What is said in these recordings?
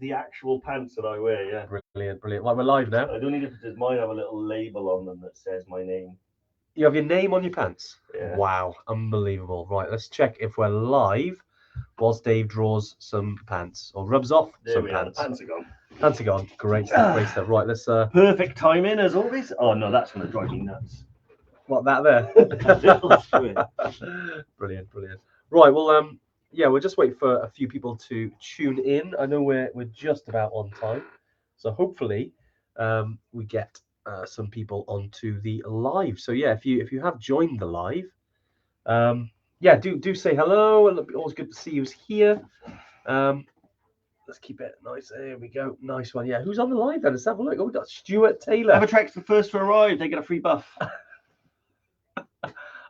the actual pants that I wear. Yeah. Brilliant, brilliant. Well, we're live now. I don't need it. Does mine have a little label on them that says my name? You have your name on your pants? Yeah. Wow, unbelievable. Right, let's check if we're live whilst Dave draws some pants or rubs off There some we pants. are. The pants are gone. Pants are gone. Great stuff, great stuff. Right, let's Perfect timing as always. Oh no, that's gonna drive me nuts. what that there? Let's do it. Brilliant, brilliant. Right, well, yeah, we'll just wait for a few people to tune in. I know we're just about on time, so hopefully, we get some people onto the live. So yeah, if you have joined the live, yeah, do say hello. Always good to see you here. Let's keep it nice. There we go. Nice one. Yeah, who's on the live then? Let's have a look. Oh, we got Stuart Taylor. Evertrack's the first to arrive. They get a free buff.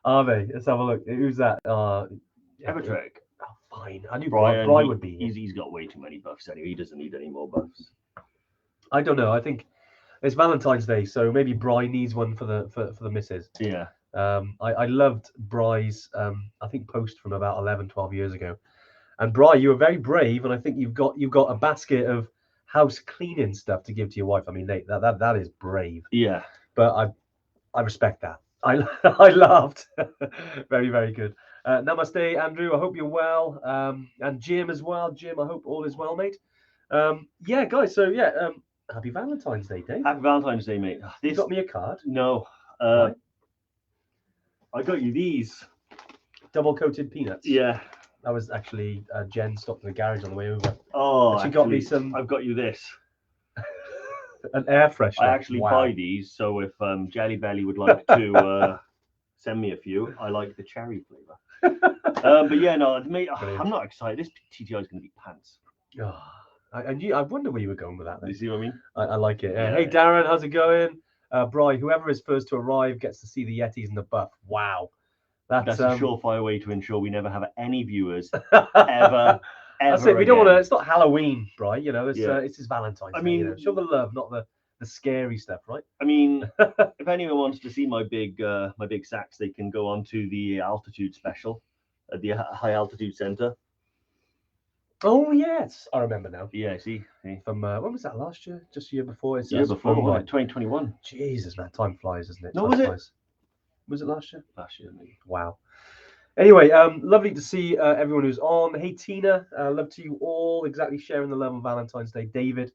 Are they? Let's have a look. Who's that? Evertrack. Oh, fine. I knew Brian would be here. He's got way too many buffs anyway. He doesn't need any more buffs. I don't know. I think it's Valentine's Day, so maybe Bry needs one for the missus. Yeah. I loved Bry's I think post from about 11, 12 years ago. And Bry, you were very brave, and I think you've got a basket of house cleaning stuff to give to your wife. I mean, Nate, that is brave. Yeah. But I respect that. I laughed. Very, very good. Namaste, Andrew. I hope you're well. And Jim as well. Jim, I hope all is well, mate. Yeah, guys. So yeah, happy Valentine's Day, Dave. Happy Valentine's Day, mate. You got me a card? No. Right. I got you these. Double coated peanuts. Yeah. That was actually Jen stopped in the garage on the way over. Oh, she got me some. I've got you this. An air freshener. I actually buy these, so if Jelly Belly would like to send me a few, I like the cherry flavour. But yeah, no, mate, I'm not excited. This TTI is going to be pants. Oh, I wonder where you were going with that. Then. You see what I mean? I like it. Yeah. Hey, Darren, how's it going? Bri, whoever is first to arrive gets to see the Yetis and the buff. Wow. That's a surefire way to ensure we never have any viewers ever. That's it. We don't want to. It's not Halloween, right? You know, it's just Valentine's Day. I mean, you know? Show the love, not the scary stuff, right? I mean, if anyone wants to see my big sacks, they can go on to the altitude special at the high altitude center. Oh yes, I remember now. Yeah, see. From when was that? Last year? Just the year before? It's before, 2021. Jesus, man, time flies, isn't it? No, was it? Was it last year? Last year, maybe. Wow. Anyway, lovely to see everyone who's on. Hey, Tina, love to you all. Exactly, sharing the love on Valentine's Day. David,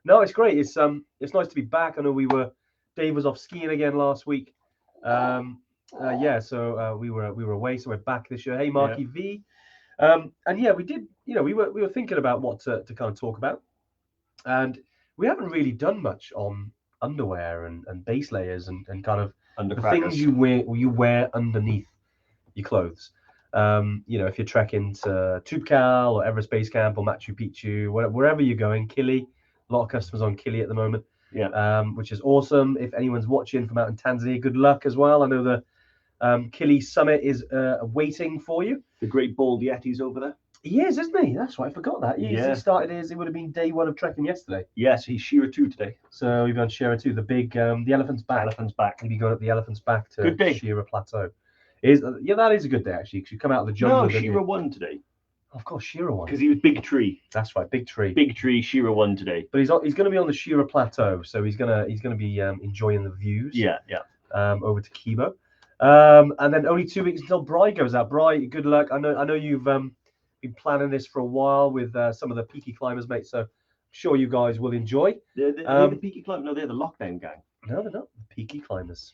no, it's great. It's nice to be back. I know Dave was off skiing again last week. Yeah, so we were away, so we're back this year. Hey, Marky V, and yeah, we did. You know, we were thinking about what to kind of talk about, and we haven't really done much on underwear and base layers and kind of the things you wear underneath your clothes. You know, if you're trekking to Toubkal or Everest Base Camp or Machu Picchu, wherever you're going, Kili, a lot of customers on Kili at the moment, which is awesome. If anyone's watching from out in Tanzania, good luck as well. I know the Kili Summit is waiting for you. The great bald Yeti's over there. He is, isn't he? That's right, I forgot that. He started it would have been day one of trekking yesterday. Yes, he's Shira 2 today. So we've gone Shira 2, the big, the Elephant's Back. He'll be going up the Elephant's Back to Shira Plateau. That is a good day, actually, because you come out of the jungle. No, Shira 1 today. Of course, Shira 1. Because he was Big Tree. That's right, Big Tree. Big Tree, Shira 1 today. But he's going to be on the Shira Plateau, so he's going to be enjoying the views. Yeah. Over to Kibo. And then only 2 weeks until Bry goes out. Bry, good luck. I know you've been planning this for a while with some of the peaky climbers, mate. So I'm sure you guys will enjoy. They're the peaky climbers. No, they're the lockdown gang. No, they're not the peaky climbers.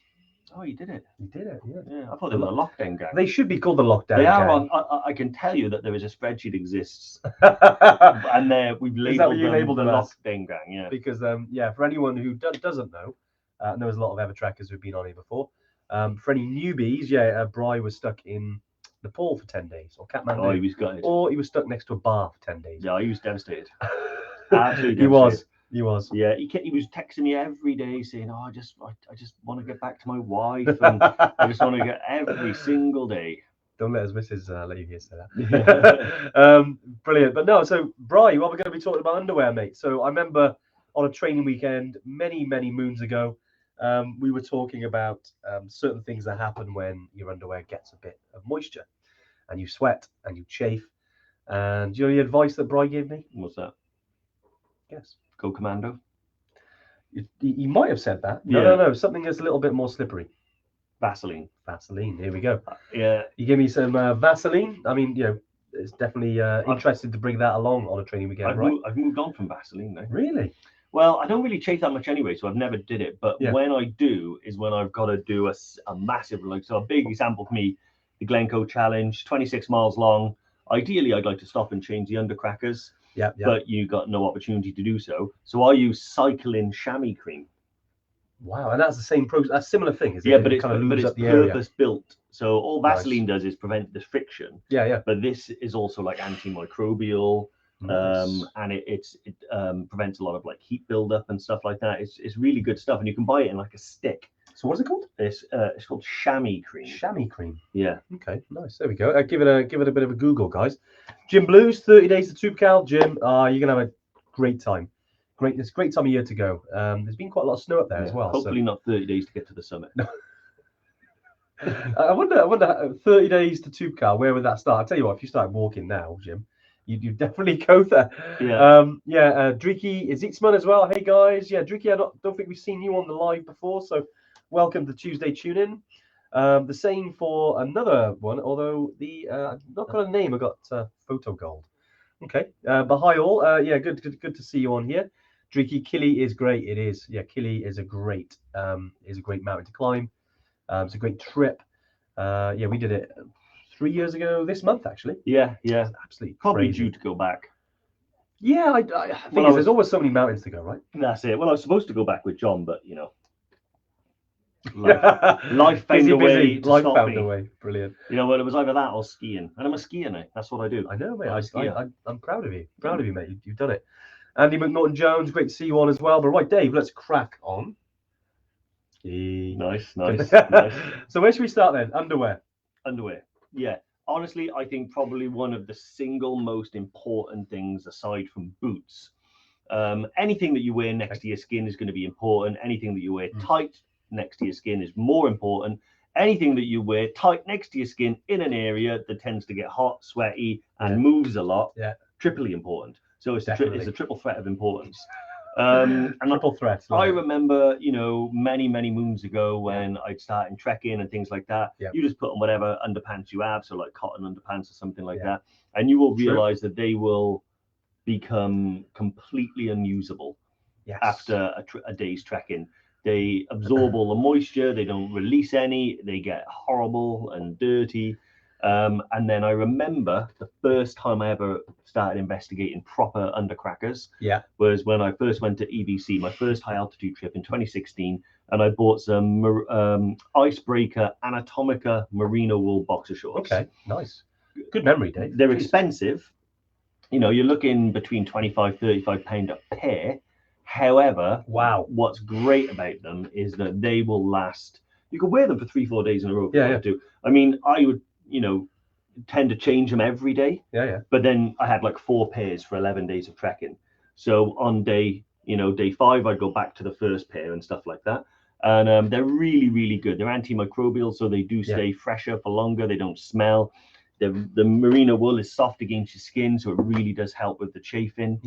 Oh, you did it. You did it. Yeah. I thought they were the lockdown gang. They should be called the lockdown gang. They are on. I can tell you that there is a spreadsheet exists, and we've labeled them the lockdown gang. Yeah. Because for anyone who doesn't know, I know there's a lot of Evertrackers who've been on here before. For any newbies, Bry was stuck in Nepal for 10 days, or Kathmandu. Oh, he was gutted. Or he was stuck next to a bar for 10 days. Yeah, he was devastated. Absolutely devastated. He was. Yeah, he was texting me every day saying, "Oh, I just want to get back to my wife, and I just want to get every single day." Don't let his missus let you hear say that. Brilliant. But no, so Bry, what we're going to be talking about underwear, mate. So I remember on a training weekend many moons ago, we were talking about certain things that happen when your underwear gets a bit of moisture, and you sweat and you chafe. And do you know the advice that Bry gave me? What's that? Guess. Go Commando. You might have said that. No, Yeah. no. Something that's a little bit more slippery. Vaseline. Vaseline. Here we go. Yeah. You give me some Vaseline. I mean, it's definitely interested to bring that along on a training weekend, right? I've moved on from Vaseline now. Really? Well, I don't really chase that much anyway, so I've never did it. But when I do, is when I've got to do a massive, like, so a big example for me, the Glencoe Challenge, 26 miles long. Ideally, I'd like to stop and change the undercrackers. Yeah. But you got no opportunity to do so. So I use cycling chamois cream. Wow, and that's the same process, a similar thing, is it? Yeah, but it kind of lubes it's up the area. purpose built. So all Vaseline does is prevent the friction. Yeah. But this is also like antimicrobial, Nice. and it prevents a lot of like heat buildup and stuff like that. It's really good stuff, and you can buy it in like a stick. So what is it called? It's called chamois cream. Chamois cream. Yeah. Okay, nice. There we go. Give it a bit of a Google, guys. Jim Blues, 30 days to Toubkal. Jim, you're gonna have a great time. It's a great time of year to go. There's been quite a lot of snow up there as well. Hopefully not 30 days to get to the summit. No. I wonder 30 days to Toubkal, where would that start? I'll tell you what, if you start walking now, Jim, you definitely go there. Yeah. Driki Izitzman as well. Hey guys, Driki, I don't think we've seen you on the live before, so welcome to Tuesday Tune In. The same for another one, although I've not got a name. I got Photo Gold. Okay, but hi all. Good to see you on here. Driki, Kili is great. It is. Yeah, Kili is a great mountain to climb. It's a great trip. We did it 3 years ago this month, actually. Yeah. It's absolutely probably crazy. due to go back. Yeah, I think there's always so many mountains to go, right? That's it. Well, I was supposed to go back with John, but life found a way. Life found a way. Brilliant. Well, it was either that or skiing, and I'm a skier now. That's what I do. I know, mate. I'm proud of you. Proud of you, mate. You've done it. Andy McNaughton-Jones, great to see you on as well. But right, Dave, let's crack on. Nice. So where should we start then? Underwear. Yeah. Honestly, I think probably one of the single most important things aside from boots. Anything that you wear next to your skin is going to be important. Anything that you wear tight next to your skin is more important. Anything that you wear tight next to your skin in an area that tends to get hot, sweaty, and moves a lot, triply important. So it's a triple threat of importance. And triple threat. I remember, many moons ago when I'd start in trekking and things like that. You just put on whatever underpants you have, so like cotton underpants or something like that, and you will realize that they will become completely unusable after a day's trekking. They absorb all the moisture. They don't release any. They get horrible and dirty. And then I remember the first time I ever started investigating proper undercrackers was when I first went to EBC, my first high altitude trip in 2016, and I bought some Icebreaker Anatomica merino wool boxer shorts. Okay, nice. Good memory, Dave. They're expensive. You're looking between 25, 35 pound a pair. However, what's great about them is that they will last. You can wear them for 3-4 days in a row if you want to. I mean, I would tend to change them every day. But then I had like 4 pairs for 11 days of trekking. So on day 5, I'd go back to the first pair and stuff like that. And they're really, really good. They're antimicrobial, so they do stay fresher for longer. They don't smell. The merino wool is soft against your skin, so it really does help with the chafing.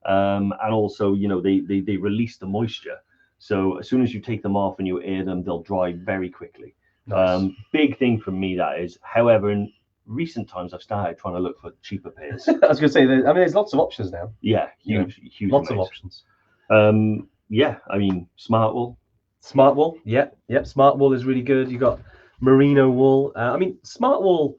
And also, they release the moisture. So as soon as you take them off and you air them, they'll dry very quickly. Nice. Big thing for me, that is. However, in recent times, I've started trying to look for cheaper pairs. I was going to say, there's lots of options now. Yeah, huge lots of options. I mean, smart wool. Smart wool, smart wool is really good. You got merino wool. Smart wool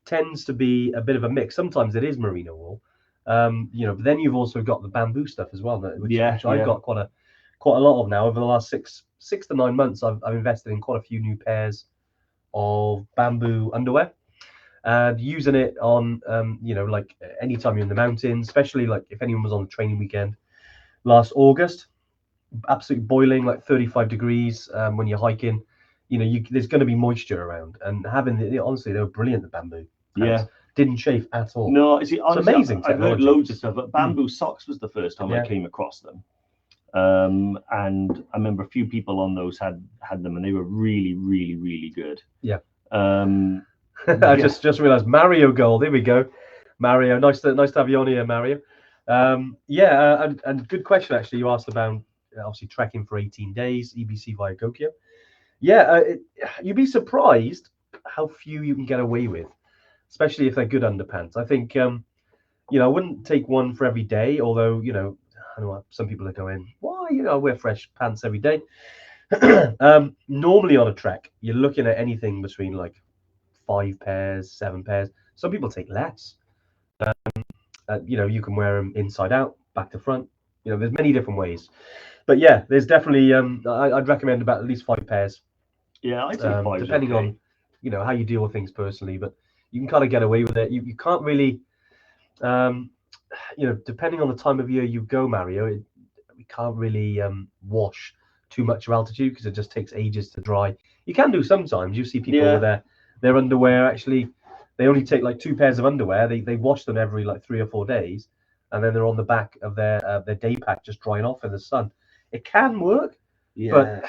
tends to be a bit of a mix. Sometimes it is merino wool. But then you've also got the bamboo stuff as well, which I've got quite a lot of now. Over the last six to 9 months, I've invested in quite a few new pairs of bamboo underwear, and using it on like anytime you're in the mountains, especially like if anyone was on a training weekend last August, absolutely boiling, like 35 degrees when you're hiking. There's going to be moisture around, and having honestly, they were brilliant, the bamboo pants. Didn't chafe at all. No, honestly, it's amazing. I've heard loads of stuff, but bamboo socks was the first time I came across them. And I remember a few people on those had them, and they were really, really, really good. I just realized Mario Gold. There we go, Mario. Nice to have you on here, Mario. And good question actually. You asked about obviously trekking for 18 days, EBC via Gokyo. You'd be surprised how few you can get away with, especially if they're good underpants. I think I wouldn't take one for every day, although I know some people are going, why? I wear fresh pants every day. Normally on a trek, you're looking at anything between like 5 pairs, 7 pairs. Some people take less. You can wear them inside out, back to front. There's many different ways. But yeah, there's definitely I'd recommend about at least 5 pairs. Yeah, I'd say five. Depending on how you deal with things personally, but you can kind of get away with it. You can't really depending on the time of year you go, Mario, we can't really wash too much of altitude because it just takes ages to dry. You can do sometimes. You see people with their underwear actually. They only take like 2 pairs of underwear. They wash them every like 3 or 4 days, and then they're on the back of their day pack just drying off in the sun. It can work, but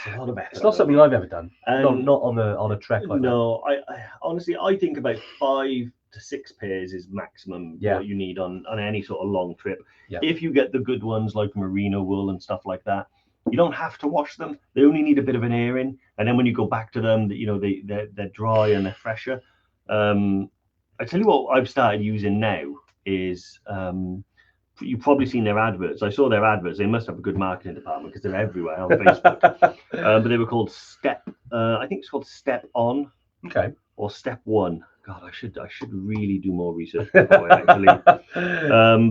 it's not something I've ever done. Not on a trek like that. No, I honestly I think about 5 to 6 pairs is maximum what you need on any sort of long trip. If you get the good ones like merino wool and stuff like that, you don't have to wash them. They only need a bit of an airing, and then when you go back to them, they're dry and they're fresher. I tell you what I've started using now is you've probably seen their adverts. I saw their adverts. They must have a good marketing department because they're everywhere on Facebook. But they were called Step. I think it's called Step On. Okay. Or Step One. God, I should really do more research before I actually.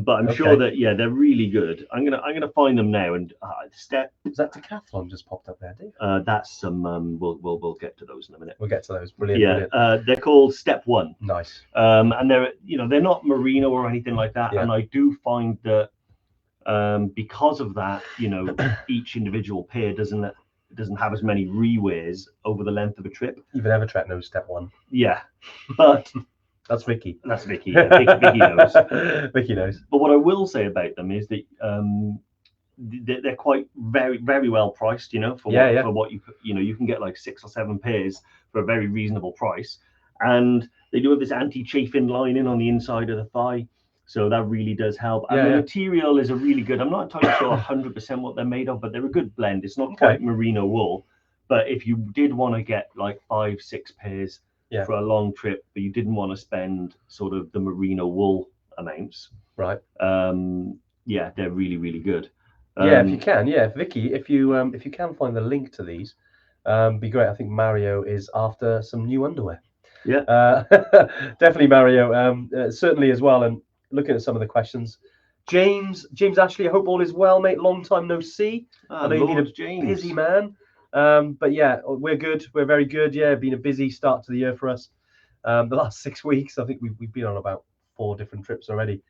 But I'm sure that they're really good. I'm gonna find them now and Step. Is that Decathlon just popped up there, Dave? That's some. We'll get to those in a minute. We'll get to those. Brilliant. Yeah. Brilliant. They're called Step One. Nice. And they're not merino or anything like that. And I do find that because of that, each individual pair doesn't have as many rewears over the length of a trip. Even Evertrek knows Step One. Yeah, but that's Vicky. That's Vicky. Yeah, Vicky knows. Vicky knows. But what I will say about them is that they're quite very, very well priced. For what you can get like 6 or 7 pairs for a very reasonable price, and they do have this anti-chafing lining on the inside of the thigh. So that really does help. And the material is a really good, I'm not entirely sure 100% what they're made of, but they're a good blend. It's not quite merino wool. But if you did want to get like 5, 6 pairs for a long trip, but you didn't want to spend sort of the merino wool amounts. Right. They're really, really good. If you can. Yeah, Vicky, if you can find the link to these, be great. I think Mario is after some new underwear. Yeah. Definitely Mario. Certainly as well. And looking at some of the questions, James Ashley, I hope all is well, mate. Long time no see. I know you've been a busy man, but yeah, we're good. We're very good. Yeah, been a busy start to the year for us. The last 6 weeks, I think we've been on about 4 different trips already.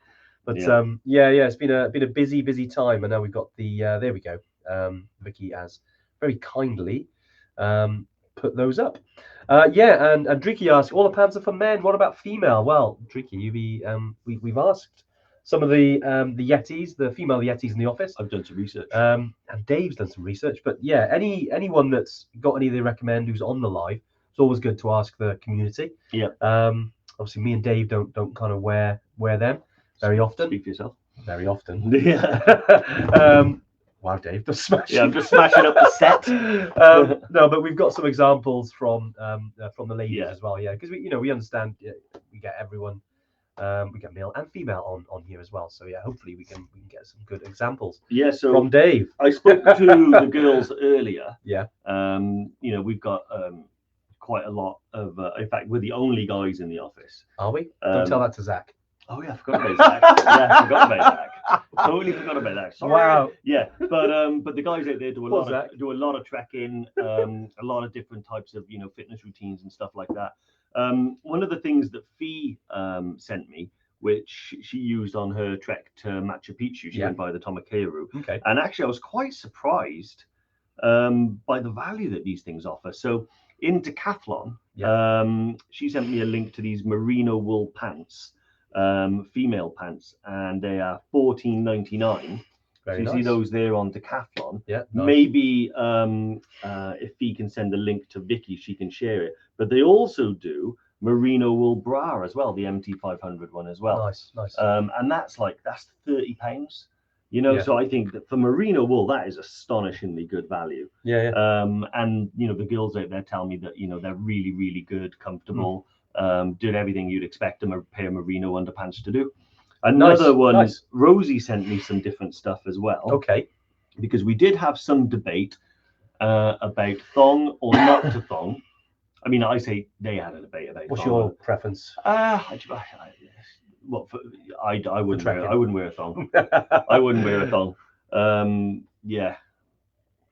But it's been a busy time, and now we've got the there we go. Vicky has very kindly put those up. And Driki asked, all the pants are for men. What about female? Well, Driki, we've asked some of the Yetis, the female Yetis in the office. I've done some research. And Dave's done some research. But yeah, anyone that's got any they recommend who's on the live, it's always good to ask the community. Yeah. Obviously, me and Dave don't kind of wear them very often. Speak for yourself. Very often. Yeah. Wow, Dave, just smashing. Yeah, I'm just smashing up the set. No, but we've got some examples from the ladies as well. Yeah, because we understand we get everyone, we get male and female on here as well. So yeah, hopefully we can get some good examples. Yeah. So from Dave, I spoke to the girls earlier. Yeah. We've got quite a lot of. In fact, we're the only guys in the office. Are we? Don't tell that to Zach. Oh yeah, I forgot about Zach. Yeah, I forgot about Zach. Totally forgot about that. Sorry. Wow. Yeah, but the guys out there do a lot of trekking, a lot of different types of fitness routines and stuff like that. One of the things that Fee sent me, which she used on her trek to Machu Picchu, she went by the Tomakaru. Okay. And actually, I was quite surprised by the value that these things offer. So in Decathlon, she sent me a link to these merino wool pants. Female pants, and they are $14.99. So you see those there on Decathlon. Yeah. Nice. Maybe if he can send a link to Vicky, she can share it. But they also do merino wool bra as well, the MT500 one as well. Nice. And that's £30. So I think that for merino wool, that is astonishingly good value. And the girls out there tell me that they're really, really good, comfortable, did everything you'd expect a pair of merino underpants to do. Another one, Rosie sent me some different stuff as well. Okay. Because we did have some debate about thong or not to thong. I mean, I say they had a debate about. What's your preference? I wouldn't wear. I wouldn't wear a thong. I wouldn't wear a thong. Yeah.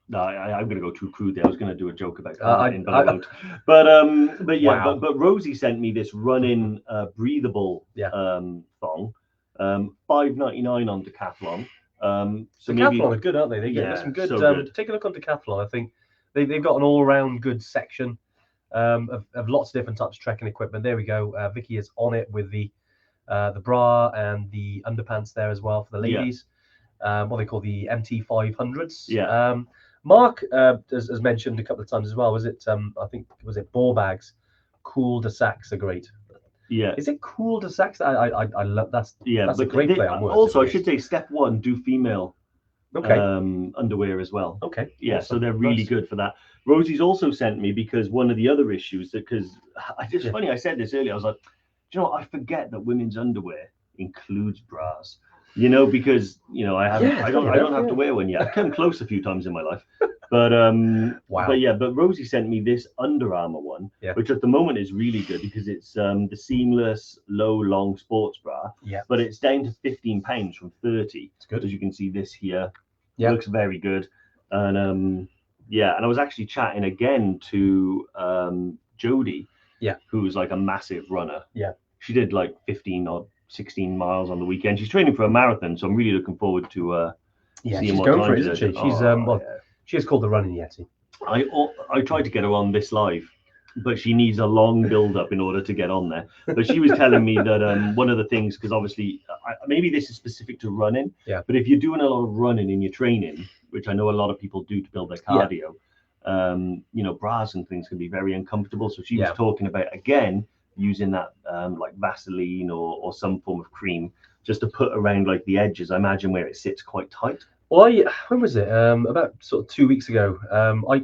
No, I'm going to go too crude there. I was going to do a joke about that, but I won't. But yeah, wow. but Rosie sent me this run-in breathable thong, $5.99 on Decathlon. So Decathlon are good, aren't they? They get some good. Take a look on Decathlon. I think they've got an all-round good section of lots of different types of trekking equipment. There we go. Vicky is on it with the bra and the underpants there as well for the ladies. What they call the MT500s. Yeah. Mark has mentioned a couple of times as well. Was it? I think was it ball bags? Cul-de-sacs are great. Yeah. Is it cul-de-sacs? I love that's. Yeah, that's a great play on words. Also, I should say, step one: do female underwear as well. Okay. Yeah, awesome. So they're really good for that. Rosie's also sent me because one of the other issues because funny I said this earlier. I was like, do you know what? I forget that women's underwear includes bras. Because I don't have to wear one yet. I've come close a few times in my life, but wow. But Rosie sent me this Under Armour one, which at the moment is really good because it's the seamless low long sports bra. Yeah. But it's down to £15 from 30. It's good. As you can see, this here looks very good, and and I was actually chatting again to Jodie, who's like a massive runner. Yeah. She did like 15 or 16 miles on the weekend. She's training for a marathon, so I'm really looking forward to seeing she's what going time for it, isn't she? She's she is called the Running Yeti. I tried to get her on this live, but she needs a long build up in order to get on there. But she was telling me that one of the things, because obviously maybe this is specific to running, but if you're doing a lot of running in your training, which I know a lot of people do to build their cardio, bras and things can be very uncomfortable. So she was talking about again using that like Vaseline or some form of cream just to put around like the edges, I imagine, where it sits quite tight. Well, when was it? About sort of 2 weeks ago. I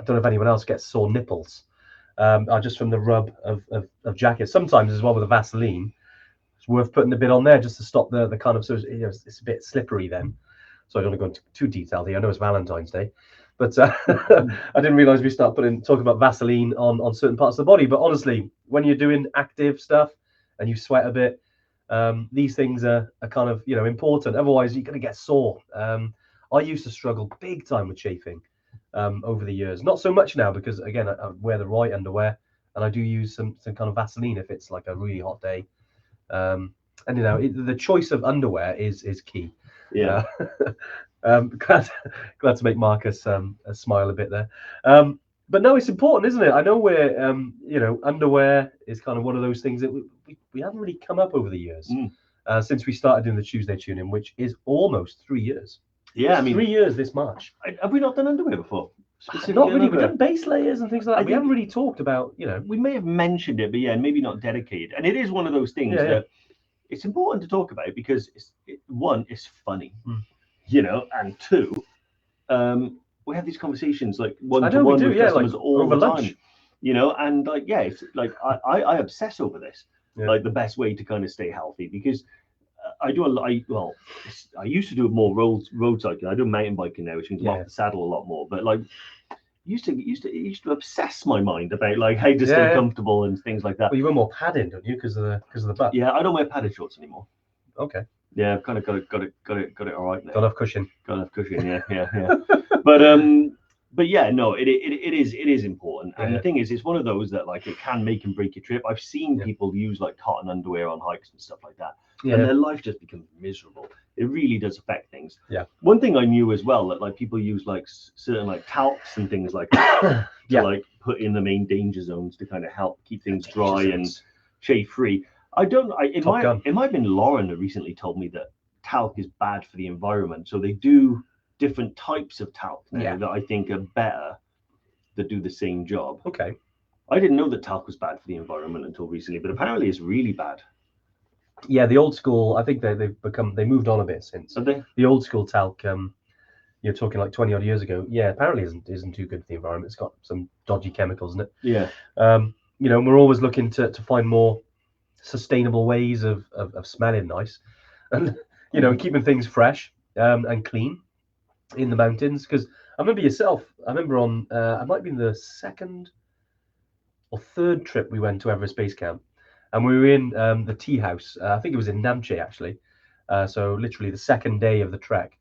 don't know if anyone else gets sore nipples just from the rub of jackets. Sometimes as well with the Vaseline, it's worth putting a bit on there just to stop the kind of, so it's a bit slippery then. So I don't want to go into too detailed here. I know it's Valentine's Day. But I didn't realize we start talking about Vaseline on certain parts of the body. But honestly, when you're doing active stuff and you sweat a bit, these things are kind of important. Otherwise, you're going to get sore. I used to struggle big time with chafing over the years. Not so much now because again, I wear the right underwear and I do use some kind of Vaseline if it's like a really hot day. And the choice of underwear is key. Yeah. Glad to make Marcus smile a bit there. But no, it's important, isn't it? I know we're underwear is kind of one of those things that we haven't really come up over the years since we started doing the Tuesday tune-in, which is almost 3 years. Yeah, it's 3 years this March. Have we not done underwear before? Not really. We've done base layers and things like that. We haven't really talked about, We may have mentioned it, but maybe not dedicated. And it is one of those things that it's important to talk about because it's funny. And two, we have these conversations like one-to-one with customers all the time, and it's like I obsess over this, like the best way to kind of stay healthy because I do I used to do more road cycling. I do mountain biking now, which means I'm off the saddle a lot more, but like used to obsess my mind about like how to stay comfortable and things like that. Well, you wear more padding, don't you, because of the butt? Yeah, I don't wear padded shorts anymore. Okay. Yeah, I've kind of got it all right now. Got enough cushion. Yeah. But no, it is important. And the thing is, it's one of those that like it can make and break your trip. I've seen people use like cotton underwear on hikes and stuff like that, and their life just becomes miserable. It really does affect things. Yeah. One thing I knew as well that like people use like certain like talcs and things like that to like put in the main danger zones to kind of help keep things dry and chafe free. It might have been Lauren that recently told me that talc is bad for the environment. So they do different types of talc now that I think are better that do the same job. Okay. I didn't know that talc was bad for the environment until recently, but apparently it's really bad. Yeah, the old school. I think they moved on a bit since. Are they? The old school talc. You're talking like 20 odd years ago. Yeah, apparently isn't too good for the environment. It's got some dodgy chemicals in it. Yeah. We're always looking to find more sustainable ways of smelling nice, and keeping things fresh and clean in the mountains. Because I remember yourself. I remember on it might have been the second or third trip we went to Everest Base Camp, and we were in the tea house. I think it was in Namche actually. So literally the second day of the trek.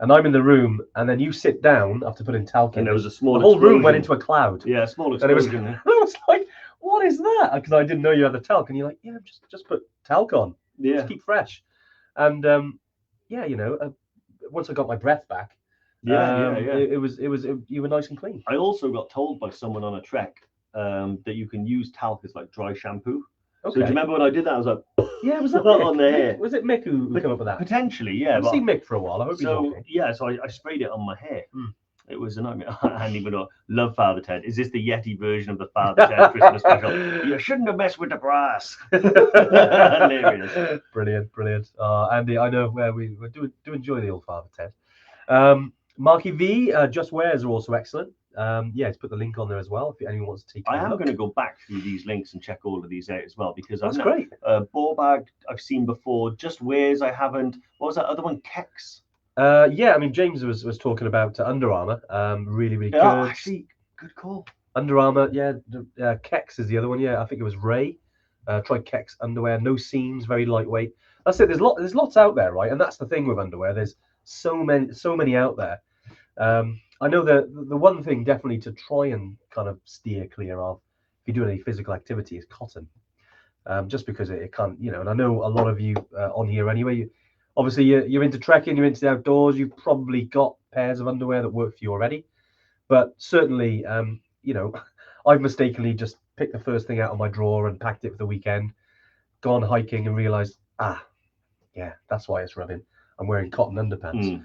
And I'm in the room, and then you sit down after putting talc in. And there was a small The whole explosion. room went into a cloud. Yeah, a small And it was, explosion. I was like, what is that? Because I didn't know you had the talc. And you're like, yeah, just put talc on. Yeah. Just keep fresh. And once I got my breath back, it was you were nice and clean. I also got told by someone on a trek that you can use talc as like dry shampoo. Okay. So do you remember when I did that? I was like, yeah, was that on the hair? Was it Mick who came up with that? Potentially, yeah. I've seen Mick for a while. I hope he's okay. Yeah, so I sprayed it on my hair. It was a nightmare. I hadn't even know. Love Father Ted. Is this the Yeti version of the Father Ted Christmas special? You shouldn't have messed with the brass. Hilarious. Brilliant. Andy, I know where we do enjoy the old Father Ted. Marky V, Just Wears are also excellent. Let's put the link on there as well if anyone wants to take a look. I am going to go back through these links and check all of these out as well because that's great. Ball Bag I've seen before. Just Wears I haven't. What was that other one? Kex. I mean James was talking about Under Armour. Really good. Oh, actually, good call. Under Armour, Kex is the other one. Yeah, I think it was Ray. Tried Kex underwear, no seams, very lightweight. That's it. There's lots out there, right? And that's the thing with underwear. There's so many out there. I know the one thing definitely to try and kind of steer clear of if you're doing any physical activity is cotton, just because it can't, and I know a lot of you on here anyway. Obviously, you're into trekking, you're into the outdoors. You've probably got pairs of underwear that work for you already, but certainly, I've mistakenly just picked the first thing out of my drawer and packed it for the weekend, gone hiking and realised, that's why it's rubbing. I'm wearing cotton underpants.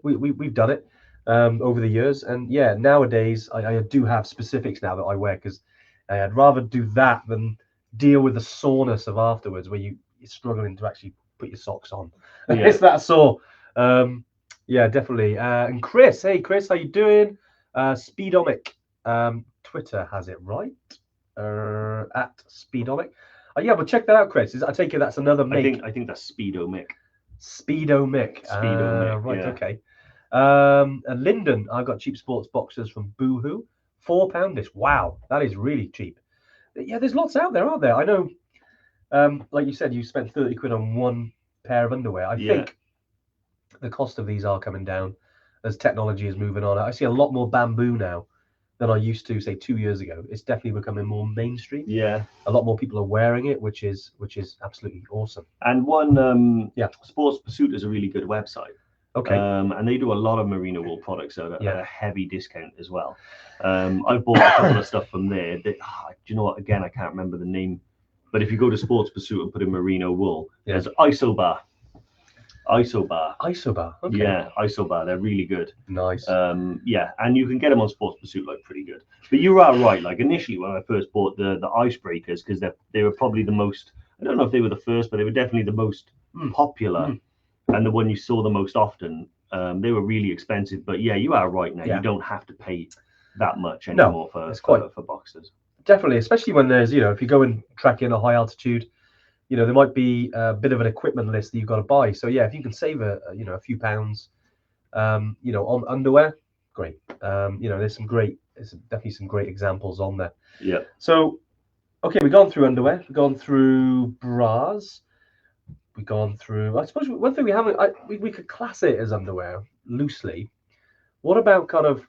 We've done it over the years, and nowadays I do have specifics now that I wear because I'd rather do that than deal with the soreness of afterwards where you're struggling to actually put your socks on. It's that sore. Definitely. And Chris, hey Chris, how you doing? Speedomic, Twitter has it right at Speedomic. But check that out, Chris. I take it that's another make. I think that's Speedomic. Speedomic. Right. Yeah. Okay. And Lyndon, I've got cheap sports boxers from Boohoo, £4. Wow, that is really cheap. Yeah, there's lots out there, aren't there? I know. Like you said, you spent 30 quid on one pair of underwear. I think the cost of these are coming down as technology is moving on. I see a lot more bamboo now than I used to, say, 2 years ago. It's definitely becoming more mainstream. Yeah, a lot more people are wearing it, which is absolutely awesome. And one, Sports Pursuit is a really good website. Okay. And they do a lot of merino wool products at a heavy discount as well. I've bought a couple of stuff from there. Do you know what? Again, I can't remember the name. But if you go to Sports Pursuit and put in merino wool, there's Isobar. Okay. Yeah, Isobar. They're really good. Nice. And you can get them on Sports Pursuit like pretty good. But you are right. Like initially when I first bought the icebreakers, because they were probably the most. I don't know if they were the first, but they were definitely the most popular and the one you saw the most often. They were really expensive. But yeah, you are right now. You don't have to pay that much anymore for boxers. Definitely, especially when there's, if you go and trek in a high altitude, there might be a bit of an equipment list that you've got to buy. So yeah, if you can save a few pounds, on underwear, great. There's definitely some great examples on there. Yeah. So, okay, we've gone through underwear, we've gone through bras, we've gone through. I suppose one thing we haven't, we could class it as underwear loosely. What about kind of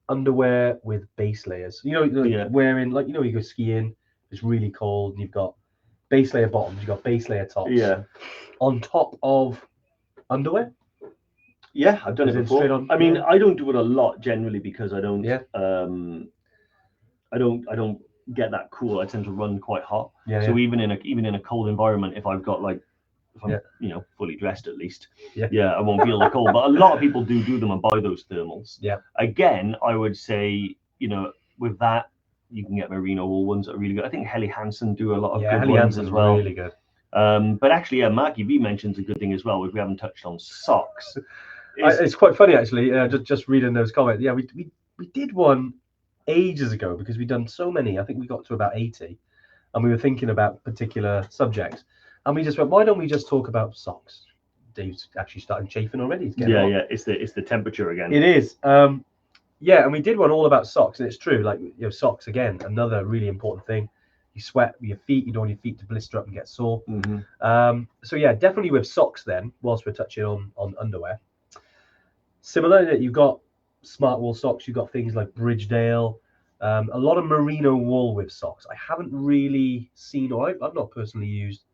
underwear with base layers? Wearing you go skiing, it's really cold, and you've got base layer bottoms, you've got base layer tops. Yeah. On top of underwear. Yeah, I've done it before. I mean, I don't do it a lot generally because I don't. Yeah. I don't get that cool. I tend to run quite hot. Yeah. So even in a cold environment, if I'm fully dressed at least, I won't feel the cold. But a lot of people do them and buy those thermals. Yeah. Again, I would say with that, you can get merino wool ones that are really good. I think Helly Hansen do a lot of good Helly ones Hansen's as well. really good. But actually, Marky V mentions a good thing as well, which we haven't touched on, socks. It's quite funny actually. Just reading those comments. Yeah, we did one ages ago because we'd done so many. I think we got to about 80, and we were thinking about particular subjects, and we just went, why don't we just talk about socks? Dave's actually starting chafing already. It's getting hot. Yeah. It's the temperature again. It is. Yeah, and we did one all about socks, and it's true. Like, you know, socks again, another really important thing. You sweat with your feet. You don't want your feet to blister up and get sore. So yeah, definitely with socks. Then, whilst we're touching on underwear, similar. You've got smart wool socks. You've got things like Bridgedale. A lot of merino wool with socks. I haven't really seen, or I've not personally used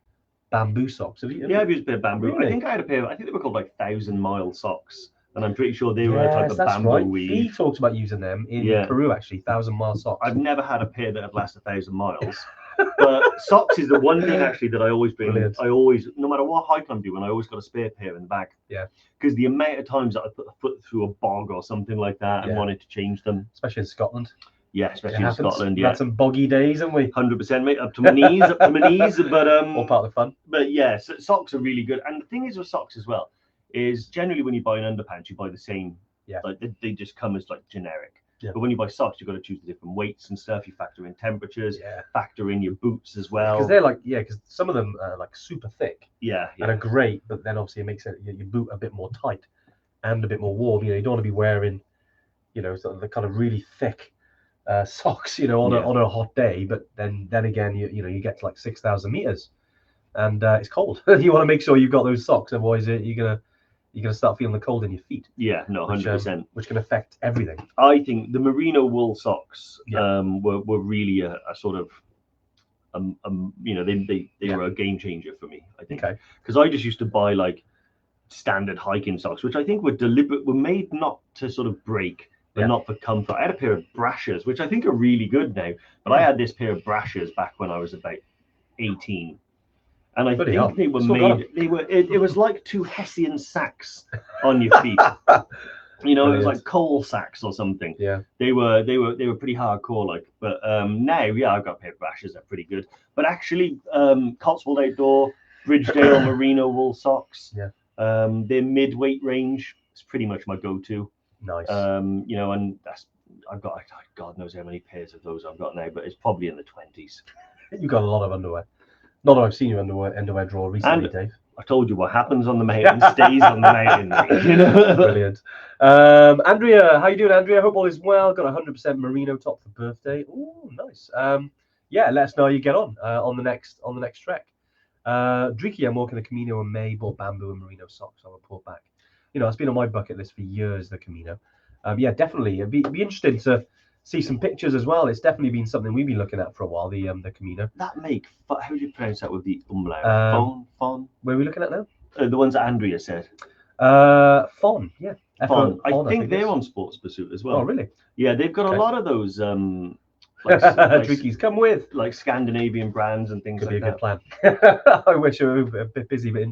bamboo socks. Have you? Yeah, I've used a bit of bamboo. Really? I think I had a pair. I think they were called like 1,000-mile socks, and I'm pretty sure they were a type of bamboo right. weave. He talked about using them in Peru, actually, 1,000-mile socks. I've never had a pair that have lasted 1,000 miles. But socks is the one thing actually that I always bring. Brilliant. I always, no matter what hike I'm doing, I always got a spare pair in the bag. Yeah. Because the amount of times that I put a foot through a bog or something like that and wanted to change them. Especially in Scotland. Yeah, especially in Scotland. We've had some boggy days, haven't we? 100%, mate. Up to my knees, But all part of the fun. But yeah, so socks are really good. And the thing is with socks as well, is generally when you buy an underpants, you buy the same. Yeah. Like they just come as like generic. Yeah. But when you buy socks, you've got to choose the different weights and stuff. You factor in temperatures, factor in your boots as well. Because they're like, because some of them are like super thick. Yeah. And are great, but then obviously it makes your boot a bit more tight and a bit more warm. You know, you don't want to be wearing, you know, sort of the kind of really thick socks, you know, on a hot day. But then again, you get to like 6,000 meters, and it's cold. You want to make sure you've got those socks, otherwise you're gonna start feeling the cold in your feet. Yeah, no, 100%. Which can affect everything. I think the merino wool socks were really a sort of you know, they were a game changer for me, I think. Because I just used to buy like standard hiking socks, which I think were made not to sort of break, but not for comfort. I had a pair of Brashers, which I think are really good now, but I had this pair of Brashers back when I was about 18. And I think they were made. It was like two Hessian sacks on your feet. You know, it was like coal sacks or something. Yeah. They were pretty hardcore, like. But now, I've got a pair of Brashers. They're pretty good. But actually, Cotswold Outdoor, Bridgedale merino wool socks. Yeah. Their mid-weight range is pretty much my go-to. Nice. You know, and I've got God knows how many pairs of those I've got now, but it's probably in the 20s. You've got a lot of underwear. Not that I've seen your underwear drawer recently, Dave. I told you what happens on the mountain stays on the mountain. You know? Brilliant. Andrea, how you doing, Andrea? Hope all is well. Got a 100% merino top for birthday. Oh, nice. Yeah, let us know how you get on the next trek. Driki, I'm walking the Camino in May. Bought bamboo and merino socks. I'll report back. You know, it's been on my bucket list for years. The Camino. Yeah, definitely. It'd be interesting to see some pictures as well. It's definitely been something we've been looking at for a while. The Camino. How do you pronounce that with the umlaut? Fon. Where are we looking at now? The ones that Andrea said. Fon. Yeah. Fon. I think they're on Sports Pursuit as well. Oh, really? Yeah, they've got a lot of those. Like Drikis come with like Scandinavian brands and things. Could be a good plan. I wish I were a bit busy, but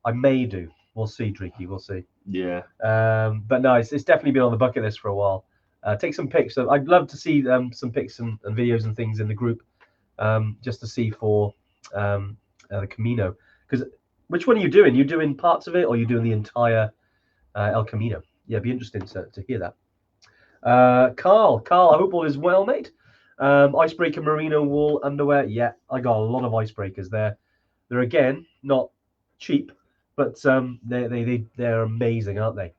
I may do. We'll see, Driki. We'll see. Yeah. But no, it's definitely been on the bucket list for a while. Take some pics. So I'd love to see some pics and videos and things in the group, just to see for the Camino. Because which one are you doing? You doing parts of it, or are you doing the entire El Camino? Yeah, it'd be interesting to hear that. Carl, I hope all is well, mate. Icebreaker merino wool underwear. Yeah, I got a lot of icebreakers there. They're again not cheap, but they're amazing, aren't they?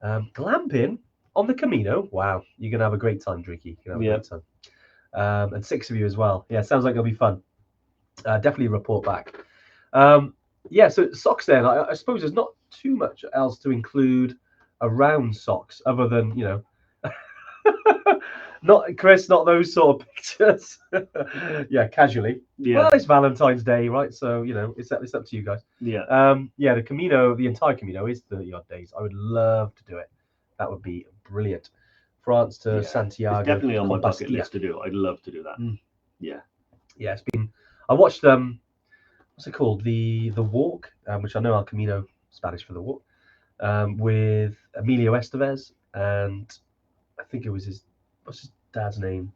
Glamping on the Camino. Wow, you're gonna have a great time, Driki. You're gonna have a great time. And 6 of you as well. Yeah, sounds like it'll be fun. Definitely report back. Yeah, so socks then. I suppose there's not too much else to include around socks other than, you know, not those sort of pictures. Yeah, casually. Yeah. Well, it's Valentine's Day, right? So, you know, it's up to you guys. Yeah. Yeah, the Camino, the entire Camino is 30 odd days. I would love to do it. That would be brilliant. France to Santiago. It's definitely on my bucket list to do. I'd love to do that. Yeah. Yeah, it's been. I watched what's it called? The Walk, which I know El Camino, Spanish for the walk, with Emilio Estevez, and I think it was dad's name?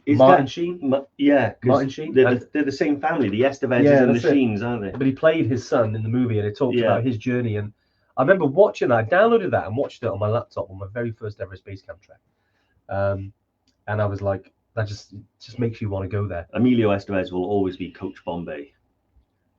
Is Martin that Sheen. yeah? 'Cause Martin Sheen. They're the same family, the Estevezes Yeah, and the that's it. Sheens, aren't they? But he played his son in the movie, and it talked Yeah. about his journey. And I remember watching that. I downloaded that and watched it on my laptop on my very first ever Space Camp trek. And I was like, that just makes you want to go there. Emilio Estevez will always be Coach Bombay.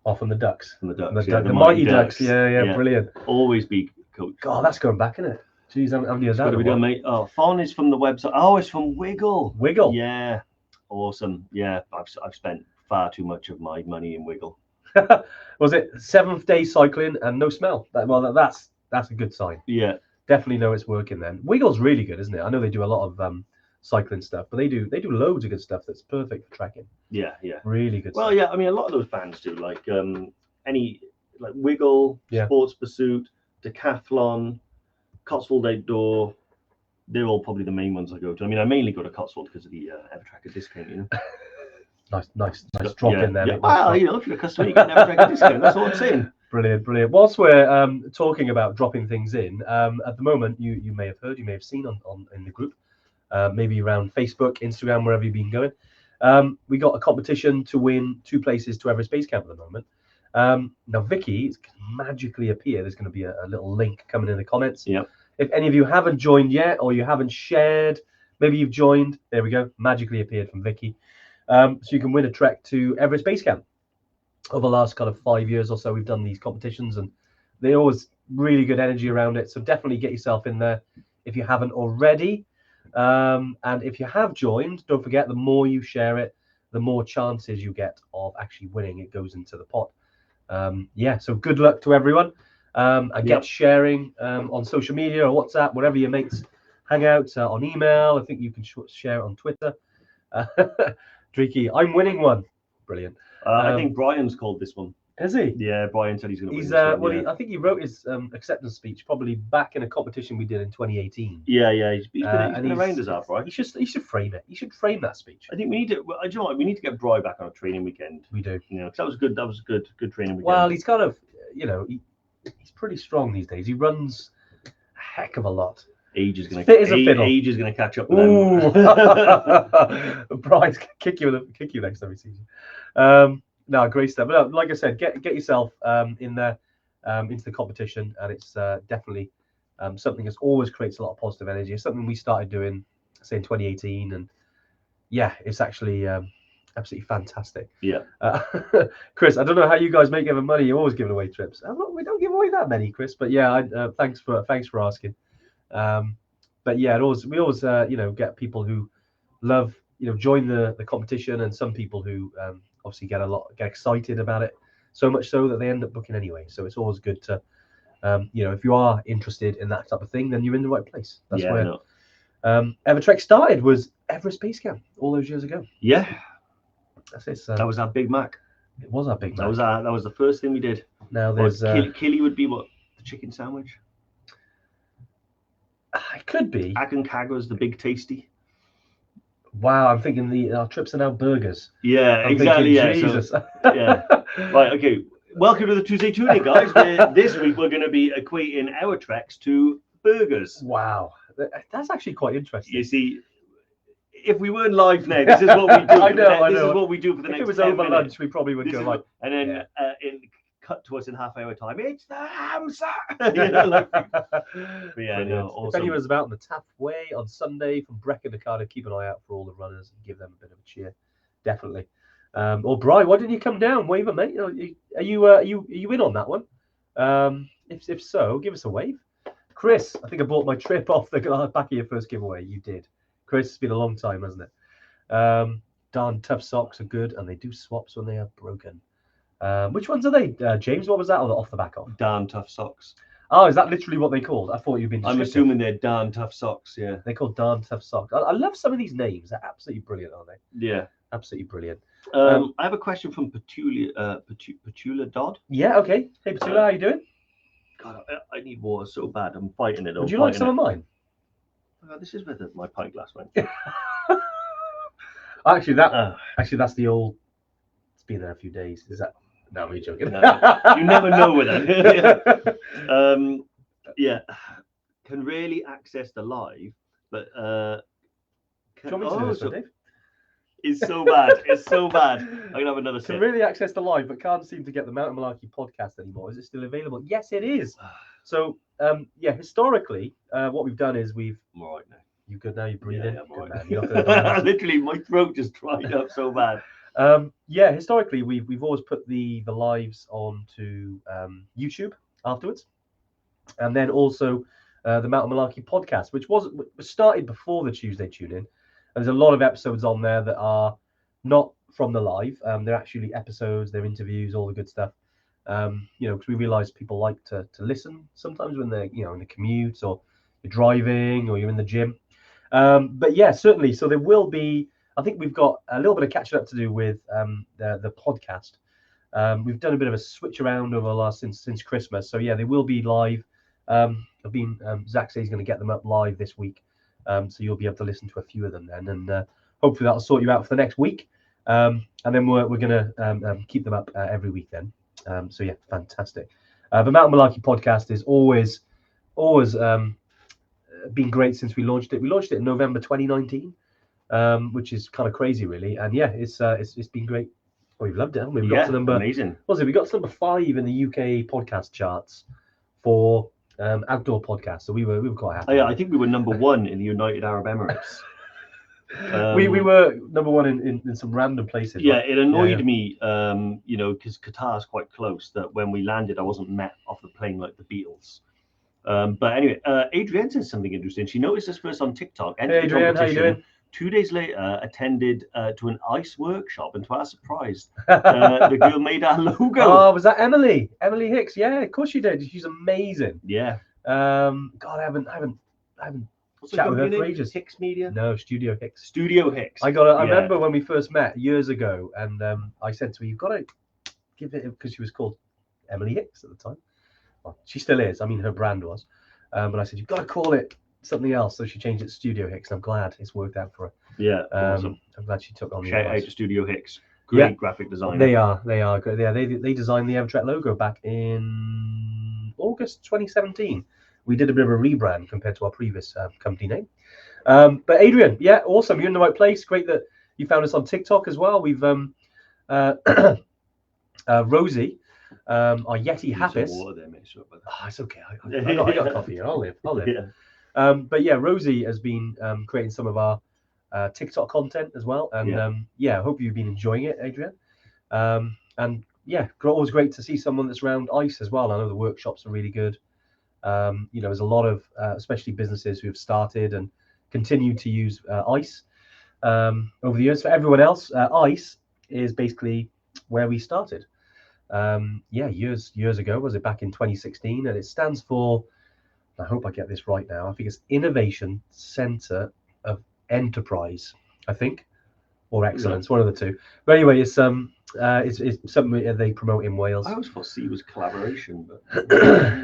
Oh, from the Ducks. From the Ducks, the Mighty Ducks. Yeah, brilliant. Always be Coach. God, that's going back, isn't it? Jeez, I haven't heard that. What are we doing, mate? Oh, Fon is from the website. Oh, it's from Wiggle. Wiggle. Yeah, awesome. Yeah, I've spent far too much of my money in Wiggle. Was it 7th day cycling and no smell? That's a good sign. Yeah, definitely know it's working then. Wiggle's really good, isn't it? I know they do a lot of cycling stuff, but they do loads of good stuff that's perfect for trekking. Yeah. Really good. Well, stuff. yeah, I mean, a lot of those bands do like Wiggle, Sports Pursuit, Decathlon, Cotswold Outdoor. They're all probably the main ones I go to. I mean, I mainly go to Cotswold because of the Evertracker discount, you know. Nice drop in there. Yeah. Well, you know, if you're a customer, you get an Evertracker discount. That's all I'm saying. Brilliant. Whilst we're talking about dropping things in, at the moment, you may have heard, you may have seen on in the group, maybe around Facebook, Instagram, wherever you've been going. We got a competition to win 2 places to Everest Base Camp at the moment. Now, Vicky, it's magically appear. There's going to be a little link coming in the comments. Yeah. If any of you haven't joined yet, or you haven't shared, maybe you've joined. There we go. Magically appeared from Vicky. So you can win a trek to Everest Base Camp. Over the last kind of 5 years or so, we've done these competitions, and they always really good energy around it. So definitely get yourself in there if you haven't already. And if you have joined, don't forget, the more you share it, the more chances you get of actually winning. It goes into the pot. So good luck to everyone. And get sharing on social media or WhatsApp, wherever your mates hang out, on email. I think you can share it on Twitter. Dreaky, I'm winning one. Brilliant. I think Brian's called this one. Is he? Yeah, Brian said he's going to win this one. I think he wrote his acceptance speech probably back in a competition we did in 2018. Yeah. He's been around us up, right? He should frame it. He should frame that speech. I think we need to. You know what? We need to get Bri back on a training weekend. We do. You know, because that was good. That was a good training weekend. Well, he's kind of, he's pretty strong these days. He runs a heck of a lot. Age is going to catch up with him. Brian's kick you next time he sees you. No, great stuff. But like I said, get yourself in there into the competition, and it's definitely something that always creates a lot of positive energy. It's something we started doing, say, in 2018, and yeah, it's actually absolutely fantastic. Yeah. Chris, I don't know how you guys make ever money. You're always giving away trips. We don't give away that many, Chris. But yeah, thanks for asking. But yeah, we always get people who love join the competition, and some people who obviously get excited about it, so much so that they end up booking anyway. So it's always good to if you are interested in that type of thing, then you're in the right place. That's where Evertrek started, was Everest Base Camp all those years ago. Yeah, that's it. That was our Big Mac. It was our Big Mac. That was the first thing we did. Now there's Killy would be what, the chicken sandwich. It could be. Aconcagua, the Big Tasty. Wow, I'm thinking our trips are now burgers. Yeah, exactly. Jesus. So, yeah. Right. Okay. Welcome to the Tuesday Tuning, guys. This week we're going to be equating our treks to burgers. Wow, that's actually quite interesting. You see, if we weren't live now, this is what we do. I know. This is what we do for the next. If it was 10 over minutes. lunch, we probably would go like. And then cut to us in half-hour time. It's the hamster. Awesome. If anyone's about on the Taft Way on Sunday from Brecon to Cardiff, keep an eye out for all the runners and give them a bit of a cheer. Definitely. Or Bri, why didn't you come down? Wave a mate. Are you in on that one? If so, give us a wave. Chris, I think I bought my trip off the back of your first giveaway. You did. Chris, it's been a long time, hasn't it? Darn tough socks are good, and they do swaps when they are broken. Which ones are they, James? What was that off the back of? Darn tough socks. Oh, is that literally what they called? I thought you'd been. I'm assuming they're darn tough socks. Yeah, they're called darn tough socks. I love some of these names. They're absolutely brilliant, aren't they? Yeah, absolutely brilliant. I have a question from Petula Dodd. Yeah. Okay. Hey, Petula, how you doing? God, I need water so bad. I'm fighting it. Would you like some of mine? This is where my pint glass went. Actually, that's the old. It's been there a few days. Is that? No, I'm joking. You never know with that. Can really access the live, but Do you want me to do this one, Dave? It's so bad. It's so bad. I'm gonna have another Can sip. really access the live, but can't seem to get the Mountain Malarkey podcast anymore. Is it still available? Yes, it is. So, historically, what we've done is I'm all right now. You good now? You breathing? Yeah, I'm all Good right. man. You're not going to die. Literally, my throat just dried up so bad. Historically, we've always put the lives onto YouTube afterwards, and then also the Mountain Malarkey podcast, which was started before the Tuesday Tune In. There's a lot of episodes on there that are not from the live. They're actually episodes, they're interviews, all the good stuff. Because we realise people like to listen sometimes when they're in the commute or you're driving or you're in the gym. But yeah, certainly. So there will be. I think we've got a little bit of catching up to do with the podcast. We've done a bit of a switch around over the last since Christmas. So yeah, they will be live. Zach says he's going to get them up live this week. So you'll be able to listen to a few of them then, and hopefully that'll sort you out for the next week. And then we're going to keep them up every week then. So yeah, fantastic. The Mountain Malarkey podcast is always been great since we launched it. We launched it in November 2019, which is kind of crazy, really. And yeah, it's been great. Oh, we've loved it. Haven't we? We got to number amazing. What was it? We got to number 5 in the UK podcast charts for outdoor podcasts. So we were quite happy. Oh, yeah, I think we were number 1 in the United Arab Emirates. We were number 1 in some random places. Yeah, right? it annoyed me, because Qatar's quite close, that when we landed, I wasn't met off the plane like the Beatles. But anyway, Adrienne says something interesting. She noticed us first on TikTok. Hey, Adrienne, how you doing? 2 days later, attended to an ice workshop, and to our surprise, the girl made our logo. Oh, was that Emily? Emily Hicks? Yeah, of course she did. She's amazing. Yeah. God, I haven't chatted with her for ages. Hicks Media? No, Studio Hicks. Studio Hicks. I remember when we first met years ago, and I said to her, "You've got to give it," because she was called Emily Hicks at the time. Well, she still is. I mean, her brand was. But I said, "You've got to call it something else." So she changed it to Studio Hicks, and I'm glad it's worked out for her. Yeah, awesome. I'm glad she took on the Shout advice. out to Studio Hicks. Great graphic designer. They are good. Yeah, they designed the Evertrek logo back in August 2017. We did a bit of a rebrand compared to our previous company name. But Adrian, yeah, awesome. You're in the right place. Great that you found us on TikTok as well. We've Rosie, our Yeti Happis. Water there, mate. Sure about that. Oh, it's okay. I got coffee here. I'll live. Yeah. But yeah, Rosie has been creating some of our TikTok content as well, and I hope you've been enjoying it, Adrian. And yeah, always great to see someone that's around ice as well. I know the workshops are really good. There's a lot of especially businesses who have started and continue to use ice over the years. For everyone else, ice is basically where we started. Years ago, was it back in 2016? And it stands for, I hope I get this right now, I think it's Innovation Centre of Enterprise, I think, or Excellence, one of the two. But anyway, it's something they promote in Wales. I always thought C was collaboration, but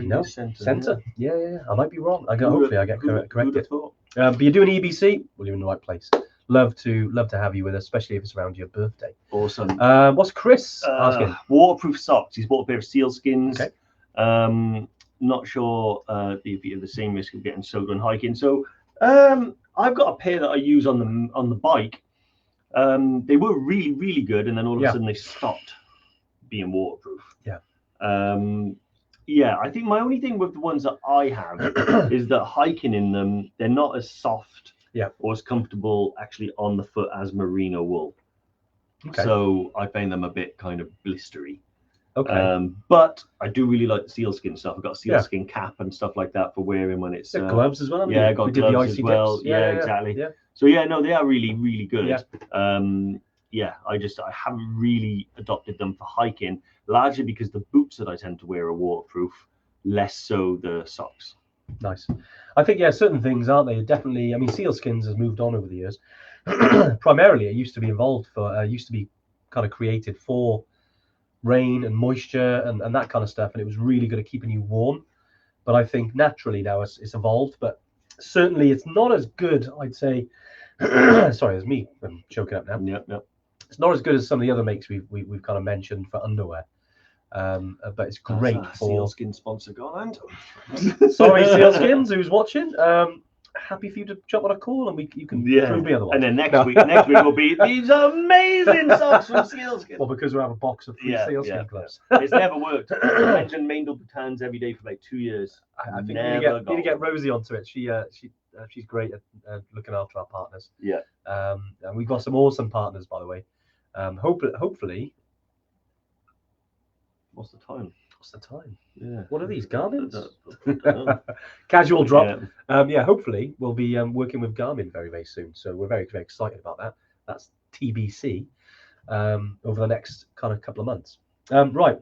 no, Centre. Yeah. I might be wrong. Hopefully I get corrected. But you're doing EBC, well, you're in the right place. Love to have you with us, especially if it's around your birthday. Awesome. What's Chris asking? Waterproof socks. He's bought a pair of sealskins. Okay. Not sure if you have the same risk of getting soaked on hiking. So I've got a pair that I use on the bike. They were really, really good, and then all of a sudden they stopped being waterproof. I think my only thing with the ones that I have is that hiking in them, they're not as soft or as comfortable actually on the foot as merino wool. Okay. So I find them a bit kind of blistery. Okay. But I do really like the sealskin stuff. I've got a sealskin cap and stuff like that for wearing when it's gloves as well. I got gloves as well. Yeah, exactly. Yeah. So they are really, really good. Yeah. I haven't really adopted them for hiking, largely because the boots that I tend to wear are waterproof, less so the socks. Nice. I think certain things, aren't they? Definitely. I mean, sealskins has moved on over the years. Primarily, it used to be kind of created for rain and moisture and that kind of stuff, and it was really good at keeping you warm. But I think naturally now it's evolved, but certainly it's not as good, I'd say. Sorry, it's me. I'm choking up now. Yep. It's not as good as some of the other makes we've kind of mentioned for underwear. But it's great for sealskin sponsor Garland. Sorry, Sealskins, who's watching. happy for you to jump on a call and you can Yeah. prove me otherwise. And then next No. week will be these amazing socks from Sealskin. Well, because we have a box of free Sealskin gloves. It's never worked. I mentioned Maindle Batans every day for like 2 years. I think never you need to get Rosie onto it. She's great at looking after our partners. Yeah. And we've got some awesome partners, by the way. Hopefully. What's the time? Yeah. What are these Garmin's? Casual drop. Yeah. Hopefully we'll be working with Garmin very, very soon. So we're very, very excited about that. That's TBC over the next kind of couple of months. Right.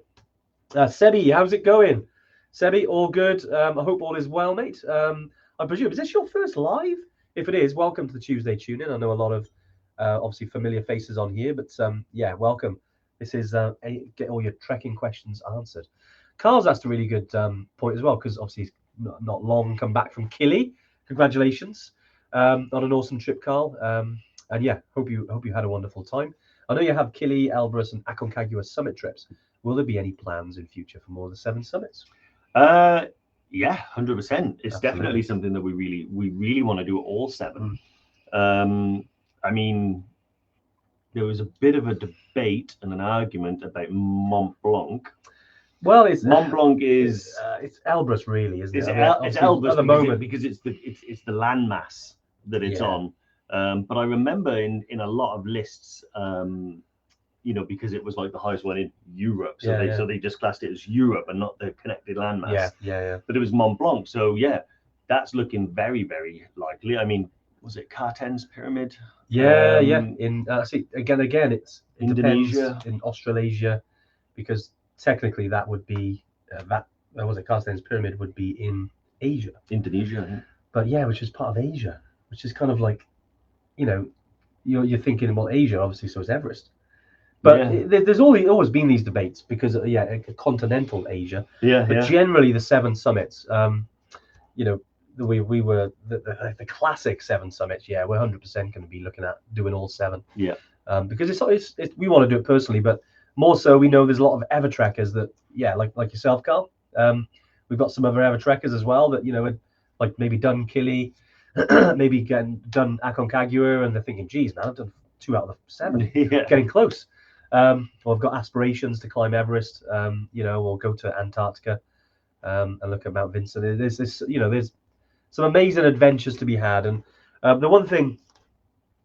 Sebi, how's it going? Sebi, all good. I hope all is well, mate. I presume, is this your first live? If it is, welcome to the Tuesday Tune-In. I know a lot of obviously familiar faces on here, but yeah, welcome. This is get all your trekking questions answered. Carl's asked a really good point as well, because obviously he's not long come back from Killy. Congratulations on an awesome trip, Carl. And yeah, hope you had a wonderful time. I know you have Killy, Elbrus, and Aconcagua summit trips. Will there be any plans in future for more of the 7 summits? Yeah, 100%. It's Absolutely. Definitely something that we really want to do all 7. I mean, there was a bit of a debate and an argument about Mont Blanc. Well, it's Mont Blanc is it's Elbrus, really, isn't it? It's Elbrus at the moment because it's the landmass that it's on. But I remember in a lot of lists, because it was like the highest one in Europe, so they just classed it as Europe and not the connected landmass. Yeah. But it was Mont Blanc, so yeah, that's looking very, very likely. I mean, was it Carten's pyramid? Yeah. In see again, it's Indonesia, in Australasia, because technically that would be Carsten's pyramid would be in Asia. Indonesia, I think. But yeah, which is part of Asia, which is kind of like, you're thinking, well, Asia obviously, so is Everest. But there's always been these debates because continental Asia. But generally the 7 summits, we were the classic 7 summits. Yeah, we're 100% going to be looking at doing all 7. Yeah. Because it's we want to do it personally, but more so we know there's a lot of Evertrekkers that like yourself, Carl. We've got some other Evertrekkers as well that had, like maybe done Killy, maybe done Aconcagua, and they're thinking, geez, man, I've done 2 out of the 7, getting close. Or I've got aspirations to climb Everest, or go to Antarctica and look at Mount Vincent. There's there's some amazing adventures to be had. And the one thing,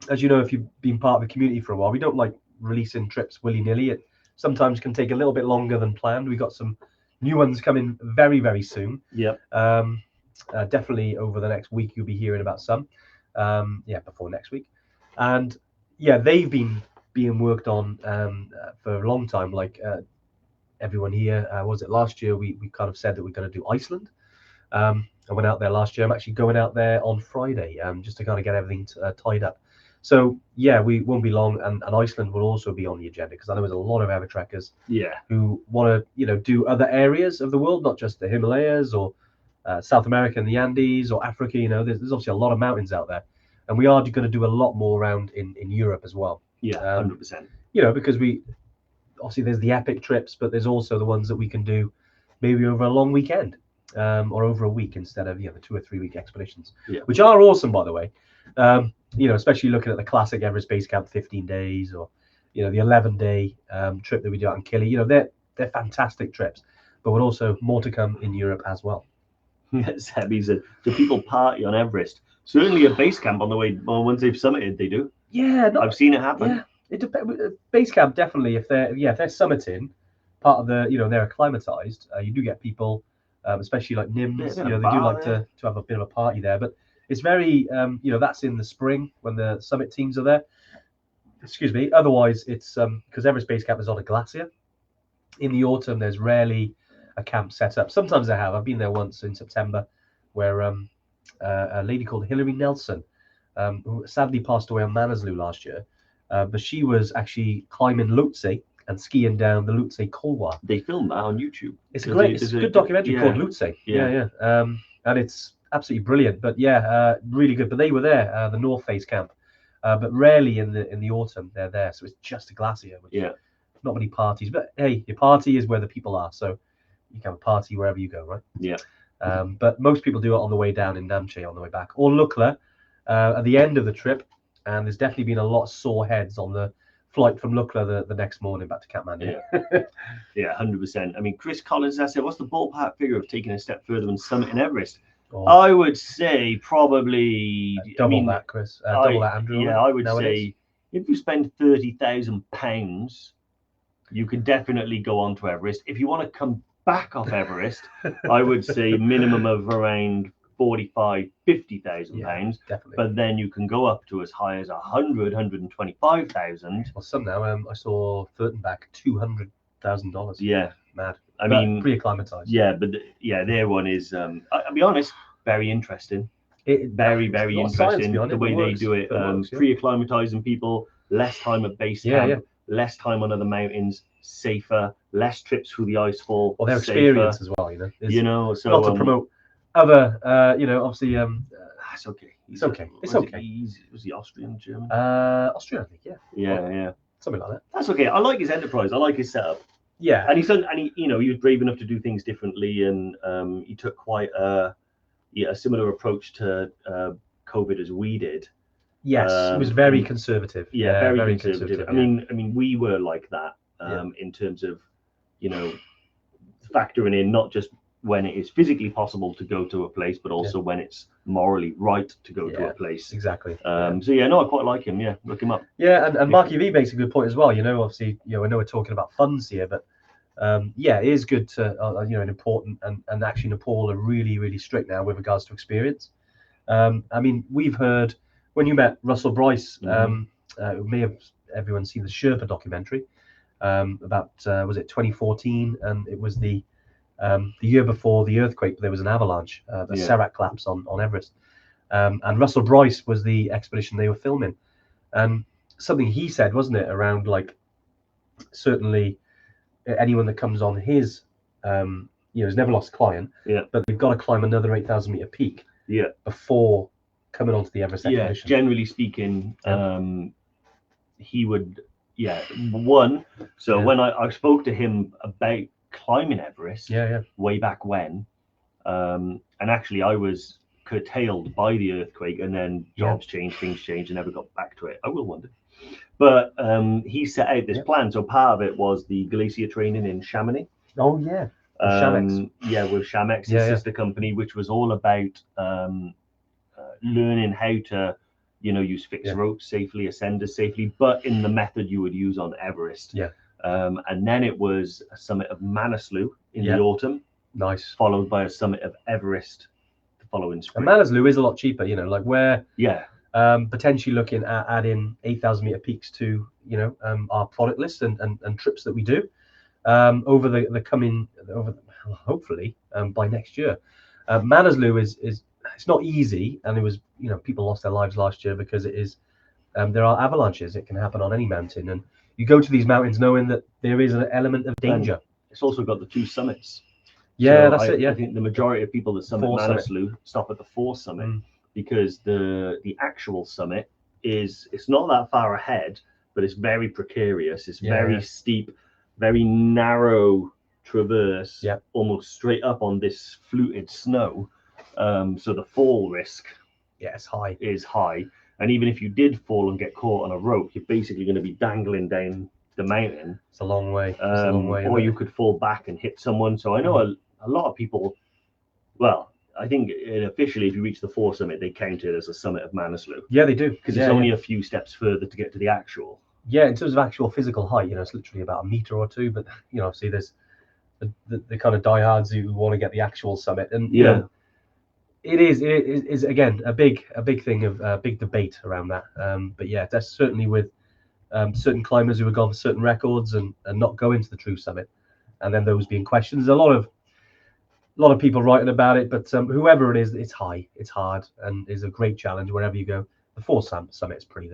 as you know, if you've been part of the community for a while, we don't like releasing trips willy-nilly. It sometimes can take a little bit longer than planned. We got some new ones coming very, very soon. Yep. Definitely over the next week, you'll be hearing about some. Before next week. And they've been being worked on for a long time. Like everyone here, was it last year? We kind of said that we're going to do Iceland. I went out there last year. I'm actually going out there on Friday, just to kind of get everything tied up. So we won't be long, and Iceland will also be on the agenda, because I know there's a lot of Evertrekkers who want to do other areas of the world, not just the Himalayas or South America and the Andes or Africa. There's obviously a lot of mountains out there, and we are going to do a lot more around in Europe as well. 100%. Because we obviously, there's the epic trips, but there's also the ones that we can do maybe over a long weekend, or over a week instead of the 2 or 3 week expeditions, which are awesome, by the way. Especially looking at the classic Everest Base Camp 15 days, or the 11-day trip that we do out in Killy. They're fantastic trips, but we're also more to come in Europe as well. Sebby said, do people party on Everest? Certainly at base camp on the way. Well, once they've summited, they do. I've seen it happen. Yeah, it depends. Base camp, definitely. If they're summiting, part of the they're acclimatized. You do get people, especially like NIMS. They do like to have a bit of a party there. But it's very that's in the spring when the summit teams are there. Excuse me. Otherwise, it's because Everest Base Camp is on a glacier. In the autumn, there's rarely a camp set up. Sometimes they have. I've been there once in September, where a lady called Hilary Nelson, who sadly passed away on Manaslu last year, but she was actually climbing Lhotse and skiing down the Lhotse Kolwa. They filmed that on YouTube. It's a good documentary called Lhotse. Yeah. And it's absolutely brilliant. But really good. But they were there, the North Face camp, but rarely in the autumn they're there. So it's just a glacier. Not many parties, but hey, your party is where the people are. So you can have a party wherever you go, right? Yeah. But most people do it on the way down in Namche on the way back, or Lukla at the end of the trip. And there's definitely been a lot of sore heads on the flight from Lukla the next morning back to Kathmandu. Yeah, 100%. I mean, Chris Collins has said, what's the ballpark figure of taking a step further than summiting Everest? Oh, I would say probably double that, Chris. Double that, Andrew. Yeah, I would nowadays. say if you spend £30,000, you can definitely go on to Everest. If you want to come back off Everest, I would say minimum of around 45, 50,000 pounds. Definitely. But then you can go up to as high as 125,000. Well, some now. I saw Furtenbach $200,000. Yeah, mad. I mean, pre-acclimatized. Yeah, but their one is. I'll be honest, very interesting. Very interesting. The way they do it, pre-acclimatizing people, less time at base camp, less time on other mountains, safer, less trips through the icefall. Well, their experience as well, so not to promote other, obviously. That's okay. It's okay. It's okay. Was he Austrian, German? Austrian, I think. Yeah. Something like that. That's okay. I like his enterprise. I like his setup. Yeah. And he was brave enough to do things differently, and he took quite a similar approach to COVID as we did. Yes, it was very conservative. Yeah, very conservative. I mean, we were like that in terms of, factoring in not just when it is physically possible to go to a place, but also when it's morally right to go to a place. Exactly. I quite like him. Yeah, look him up. Yeah, and Marky V makes a good point as well. Obviously, I know we're talking about funds here, but it is good to, an important and actually Nepal are really, really strict now with regards to experience. I mean, we've heard when you met Russell Bryce, may have everyone seen the Sherpa documentary about was it 2014, and it was the year before the earthquake. There was an avalanche, the Sarak collapse on Everest, and Russell Bryce was the expedition they were filming, and something he said, wasn't it, around like certainly anyone that comes on his has never lost a client, but they've got to climb another 8,000 meter peak before coming onto the Everest expedition. Generally speaking, he would when I spoke to him about climbing Everest way back when, and actually I was curtailed by the earthquake, and then jobs changed, things changed, and never got back to it. I will one day. But he set out this plan. So part of it was the glacier training in Chamonix. Oh yeah, with Chamex, his sister company, which was all about learning how to, use fixed ropes safely, ascenders safely, but in the method you would use on Everest. And then it was a summit of Manaslu in the autumn. Nice. Followed by a summit of Everest the following spring. And Manaslu is a lot cheaper, like where. Yeah. Potentially looking at adding 8,000 meter peaks to our product list and trips that we do over the coming hopefully by next year. Manaslu is it's not easy, and it was people lost their lives last year because it is there are avalanches. It can happen on any mountain, and you go to these mountains knowing that there is an element of danger. And it's also got the two summits. Yeah, that's it. Yeah, I think the majority of people that summit Manaslu stop at the fourth summit. Because the actual summit it's not that far ahead, but it's very precarious. It's very steep, very narrow traverse, almost straight up on this fluted snow. So the fall risk is high. And even if you did fall and get caught on a rope, you're basically going to be dangling down the mountain. It's a long way. Or you could fall back and hit someone. So I know a lot of people, I think officially, if you reach the fourth summit, they count it as a summit of Manaslu. Yeah, they do. Because it's only a few steps further to get to the actual. Yeah, in terms of actual physical height, it's literally about a meter or two. But, obviously there's the kind of diehards who want to get the actual summit. And, it is again, a big thing of big debate around that. But yeah, that's certainly with certain climbers who have gone for certain records and not going to the true summit. And then those being questioned. There's a lot of people writing about it, but whoever it is, it's hard, and is a great challenge wherever you go. The fourth summit is pretty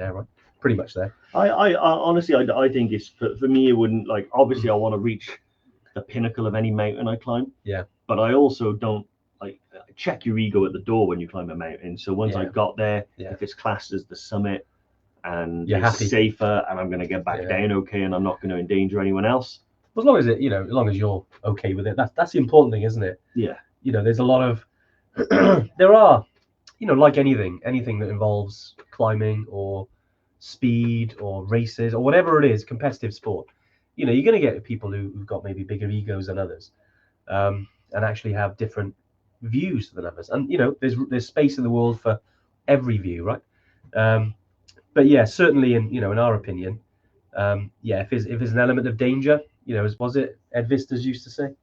much there. I honestly, I think it's for me. It wouldn't obviously I want to reach the pinnacle of any mountain I climb. Yeah. But I also don't check your ego at the door when you climb a mountain. So once I got there, if it's classed as the summit and you're it's happy, safer, and I'm going to get back down okay, and I'm not going to endanger anyone else. As long as as long as you're okay with it, that's the important thing, isn't it? Yeah. there's a lot of there are, like anything that involves climbing or speed or races or whatever it is, competitive sport. You're going to get people who've got maybe bigger egos than others, and actually have different views than others. And there's space in the world for every view, right? But yeah, certainly in our opinion, yeah, if there's an element of danger, as was it Ed Vistas used to say,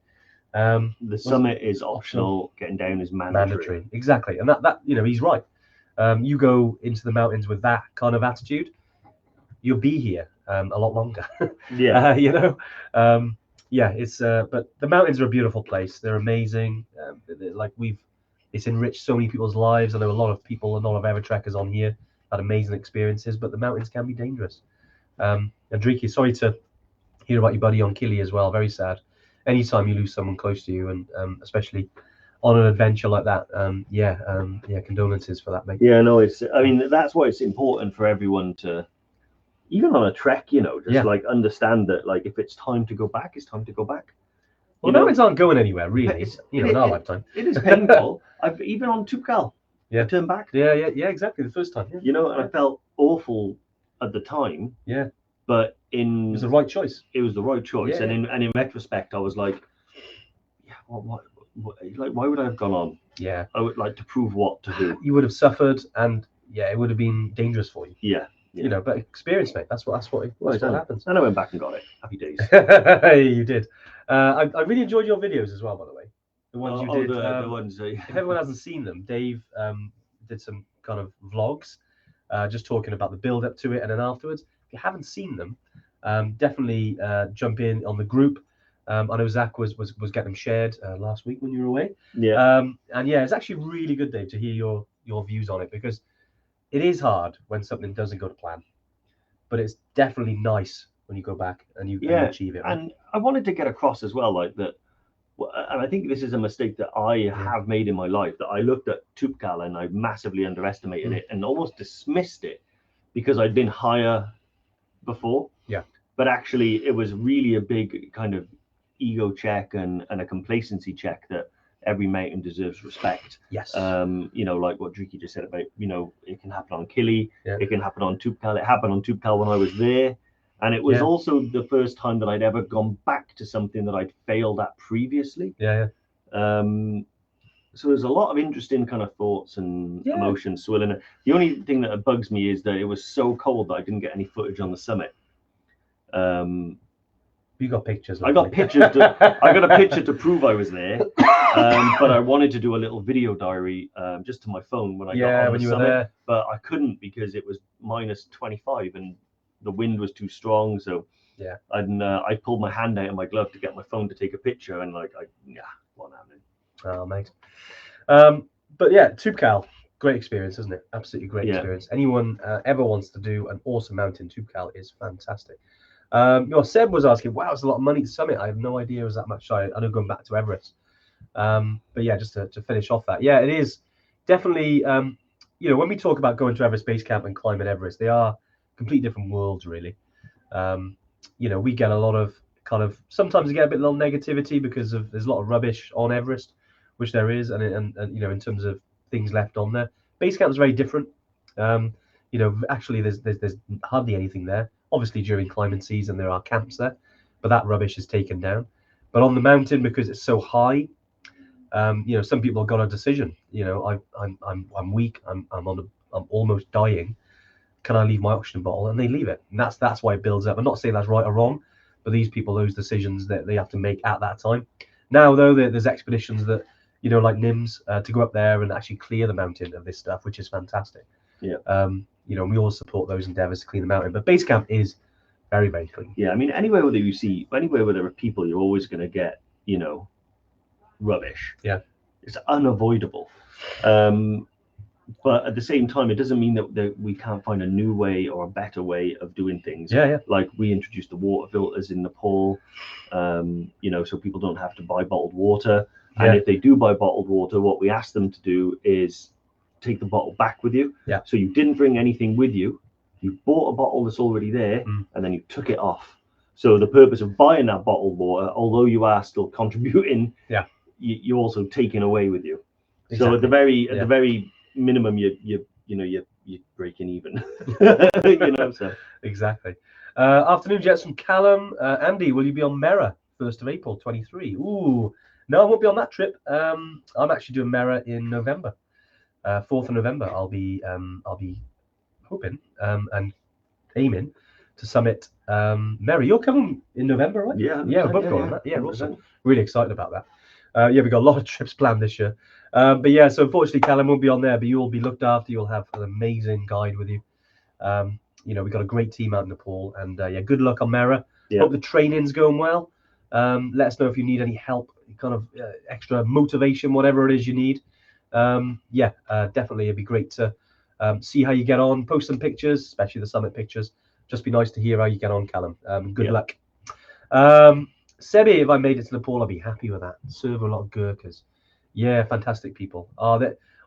the summit is optional, getting down is mandatory. Exactly, and that he's right. You go into the mountains with that kind of attitude, you'll be here a lot longer. Yeah. Yeah, it's but the mountains are a beautiful place. They're amazing. It's enriched so many people's lives. I know a lot of people, a lot of Evertrekkers on here had amazing experiences, but the mountains can be dangerous. And Driki, sorry to hear about your buddy on Kili as well. Very sad. Anytime you lose someone close to you, and especially on an adventure like that, yeah, condolences for that, mate. Yeah, no, I mean, that's why it's important for everyone to, even on a trek, just like understand that, like, if it's time to go back, it's time to go back. Well, mountains aren't going anywhere, really. In our lifetime, it is painful. I've even on Tupkal, I turned back. Yeah, exactly. The first time, and I felt awful at the time. Yeah, but it was the right choice. It was the right choice, and in retrospect, I was like, yeah, what, like, why would I have gone on? Yeah, I would like to prove what to do. You would have suffered, and it would have been dangerous for you. Yeah. But experience, mate. That's what happens. And I went back and got it. Happy days. You did. I really enjoyed your videos as well, by the way. The ones you did. The ones. If everyone hasn't seen them, Dave did some kind of vlogs, just talking about the build up to it, and then afterwards. If you haven't seen them, definitely jump in on the group. I know Zach was getting them shared last week when you were away. Yeah. And yeah, it's actually really good, Dave, to hear your views on it, because it is hard when something doesn't go to plan, but it's definitely nice when you go back and you achieve it. Right? And I wanted to get across as well, like that. And I think this is a mistake that I have made in my life, that I looked at Tupkal and I massively underestimated it and almost dismissed it because I'd been higher before. Yeah. But actually, it was really a big kind of ego check and a complacency check that every mountain deserves respect. Yes. Like what Driki just said about, it can happen on Kili, it can happen on Tupkal. It happened on Tupkal when I was there. And it was also the first time that I'd ever gone back to something that I'd failed at previously. Yeah. So there's a lot of interesting kind of thoughts and emotions swirling. The only thing that bugs me is that it was so cold that I didn't get any footage on the summit. You got pictures. I got pictures. I got a picture to prove I was there. But I wanted to do a little video diary just to my phone when I got on the summit. There. But I couldn't because it was -25 and the wind was too strong. So I pulled my hand out of my glove to get my phone to take a picture, and what happening? Oh, mate. But yeah, Tupkal, great experience, isn't it? Absolutely great experience. Anyone ever wants to do an awesome mountain, Tupkal is fantastic. Seb was asking, wow, it's a lot of money to summit. I have no idea it was that much. Sorry, I know going back to Everest. But yeah, just to finish off that, it is definitely, when we talk about going to Everest Base Camp and climbing Everest, they are completely different worlds, really. We get a lot of sometimes we get a bit of negativity because there's a lot of rubbish on Everest, which there is, and in terms of things left on there. Base Camp is very different. Actually there's hardly anything there. Obviously during climbing season there are camps there, but that rubbish is taken down. But on the mountain, because it's so high, some people have got a decision. I'm weak. I'm almost dying. Can I leave my oxygen bottle? And they leave it. And that's why it builds up. I'm not saying that's right or wrong, but these people, those decisions that they have to make at that time. Now though, there's expeditions that like NIMS to go up there and actually clear the mountain of this stuff, which is fantastic. Yeah. We all support those endeavors to clean the mountain, but base camp is very, very clean. Yeah, I mean, anywhere where there are people, you're always going to get, rubbish. Yeah, it's unavoidable. But at the same time, it doesn't mean that we can't find a new way or a better way of doing things. Yeah. Like we introduced the water filters in Nepal, so people don't have to buy bottled water. And if they do buy bottled water, what we ask them to do is take the bottle back with you. Yeah. So you didn't bring anything with you. You bought a bottle that's already there, and then you took it off. So the purpose of buying that bottled water, although you are still contributing, you're also taking away with you. Exactly. So at the very minimum, you're breaking even. So Exactly. Afternoon Jets from Callum. Andy, will you be on Mera 1st of April 23? Ooh, no, I won't be on that trip. I'm actually doing Mera in November. 4th of November. I'll be hoping and aiming to summit Mera. You're coming in November, right? Yeah, we're both going on that. Yeah, awesome. Really excited about that. We've got a lot of trips planned this year. But yeah, so unfortunately, Callum won't be on there, but you will be looked after. You'll have an amazing guide with you. We've got a great team out in Nepal, and good luck on Mera. Hope the training's going well. Let us know if you need any help, kind of extra motivation, whatever it is you need. Definitely, it'd be great to see how you get on. Post some pictures, especially the summit pictures. Just be nice to hear how you get on, Callum. Good luck. Sebi, if I made it to Nepal, I'd be happy with that. Serve a lot of Gurkhas. Yeah, fantastic people.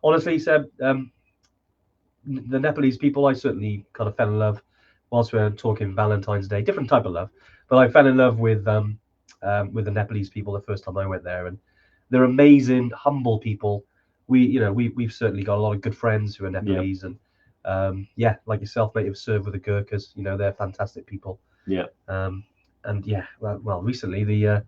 Honestly, Seb, the Nepalese people, I certainly kind of fell in love whilst we were talking Valentine's Day. Different type of love, but I fell in love with the Nepalese people the first time I went there, and they're amazing, humble people. We've certainly got a lot of good friends who are Nepalese, and like yourself, mate, have served with the Gurkhas. They're fantastic people. Yeah. Recently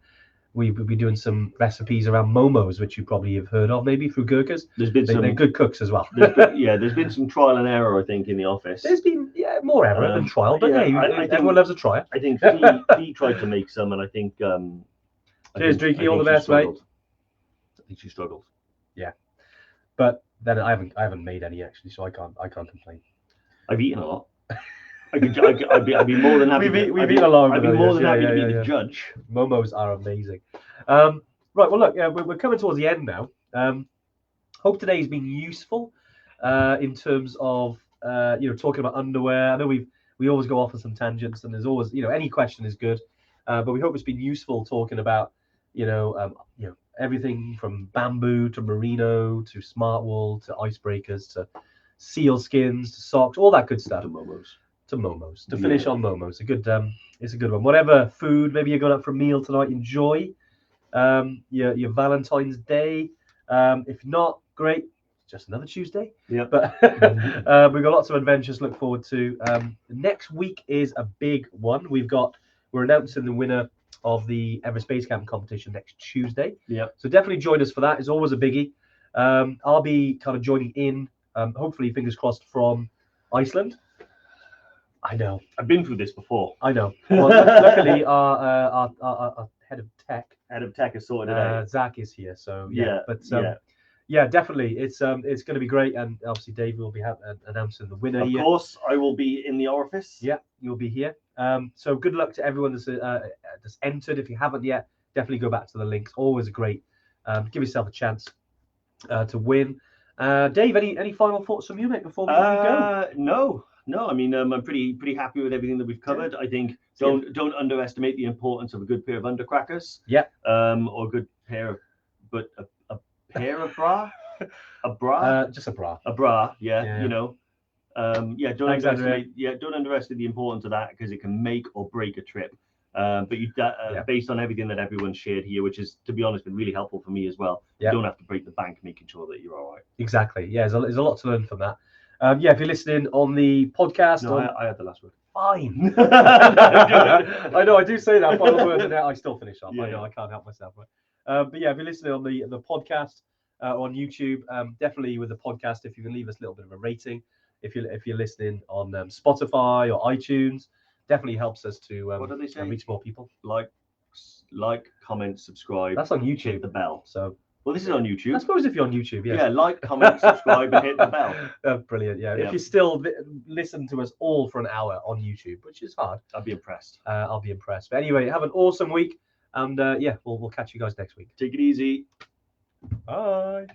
we've been doing some recipes around momos, which you probably have heard of, maybe through Gurkhas. They're good cooks as well. There's been some trial and error, I think, in the office. There's been more error than trial, but everyone loves a try. I think Fee tried to make some, and I think. Cheers, Dreaky. All the best, mate. I think she struggled. Yeah, but then I haven't made any actually, so I can't complain. I've eaten a lot. I'd be more than happy. We've eaten a lot. I'd be more than happy to be the judge. Momos are amazing. Right, well, look, we're coming towards the end now. Hope today's been useful in terms of talking about underwear. I know we always go off on some tangents, and there's always any question is good, but we hope it's been useful talking about everything from bamboo to merino to smart wool to icebreakers to seal skins to socks, all that good stuff. To momos. To finish on momos. It's a good one. Whatever food, maybe you're going out for a meal tonight, enjoy your Valentine's Day. If not, great. Just another Tuesday. Yeah. But we've got lots of adventures to look forward to. Next week is a big one. We're announcing the winner of the Everest Base Camp competition next Tuesday. Yeah. So definitely join us for that. It's always a biggie. I'll be kind of joining in, hopefully, fingers crossed, from Iceland. I know. I've been through this before. I know. Well, luckily, our head of tech has sorted it out. Zach is here, so definitely, it's going to be great, and obviously Dave will be announcing the winner. Of course, I will be in the orifice. Yeah, you'll be here. So good luck to everyone that's entered. If you haven't yet, definitely go back to the links. Always great. Give yourself a chance to win. Dave, any final thoughts from you, mate, before we go? No. I mean, I'm pretty happy with everything that we've covered. I think don't underestimate the importance of a good pair of undercrackers. Yeah. Or a good pair of, but a pair of bra, a bra. Just a bra. A bra. Yeah. Don't underestimate. Yeah, don't underestimate the importance of that, because it can make or break a trip. But based on everything that everyone's shared here, which is, to be honest, been really helpful for me as well. You don't have to break the bank making sure that you're all right. Exactly. Yeah, there's a lot to learn from that. If you're listening on the podcast, I had the last word. Fine. I know, I do say that final word, and I still finish off. I know, I can't help myself. But if you're listening on the podcast on YouTube, definitely with the podcast, if you can leave us a little bit of a rating. If you're listening on Spotify or iTunes, definitely helps us to what do they say? Reach more people. Like, comment, subscribe. That's on YouTube. Hit the bell. So. Well, this is on YouTube. I suppose if you're on YouTube, yes. Yeah, like, comment, subscribe, and hit the bell. Brilliant, yeah. If you still listen to us all for an hour on YouTube, which is hard. I'll be impressed. I'll be impressed. But anyway, have an awesome week, and we'll catch you guys next week. Take it easy. Bye.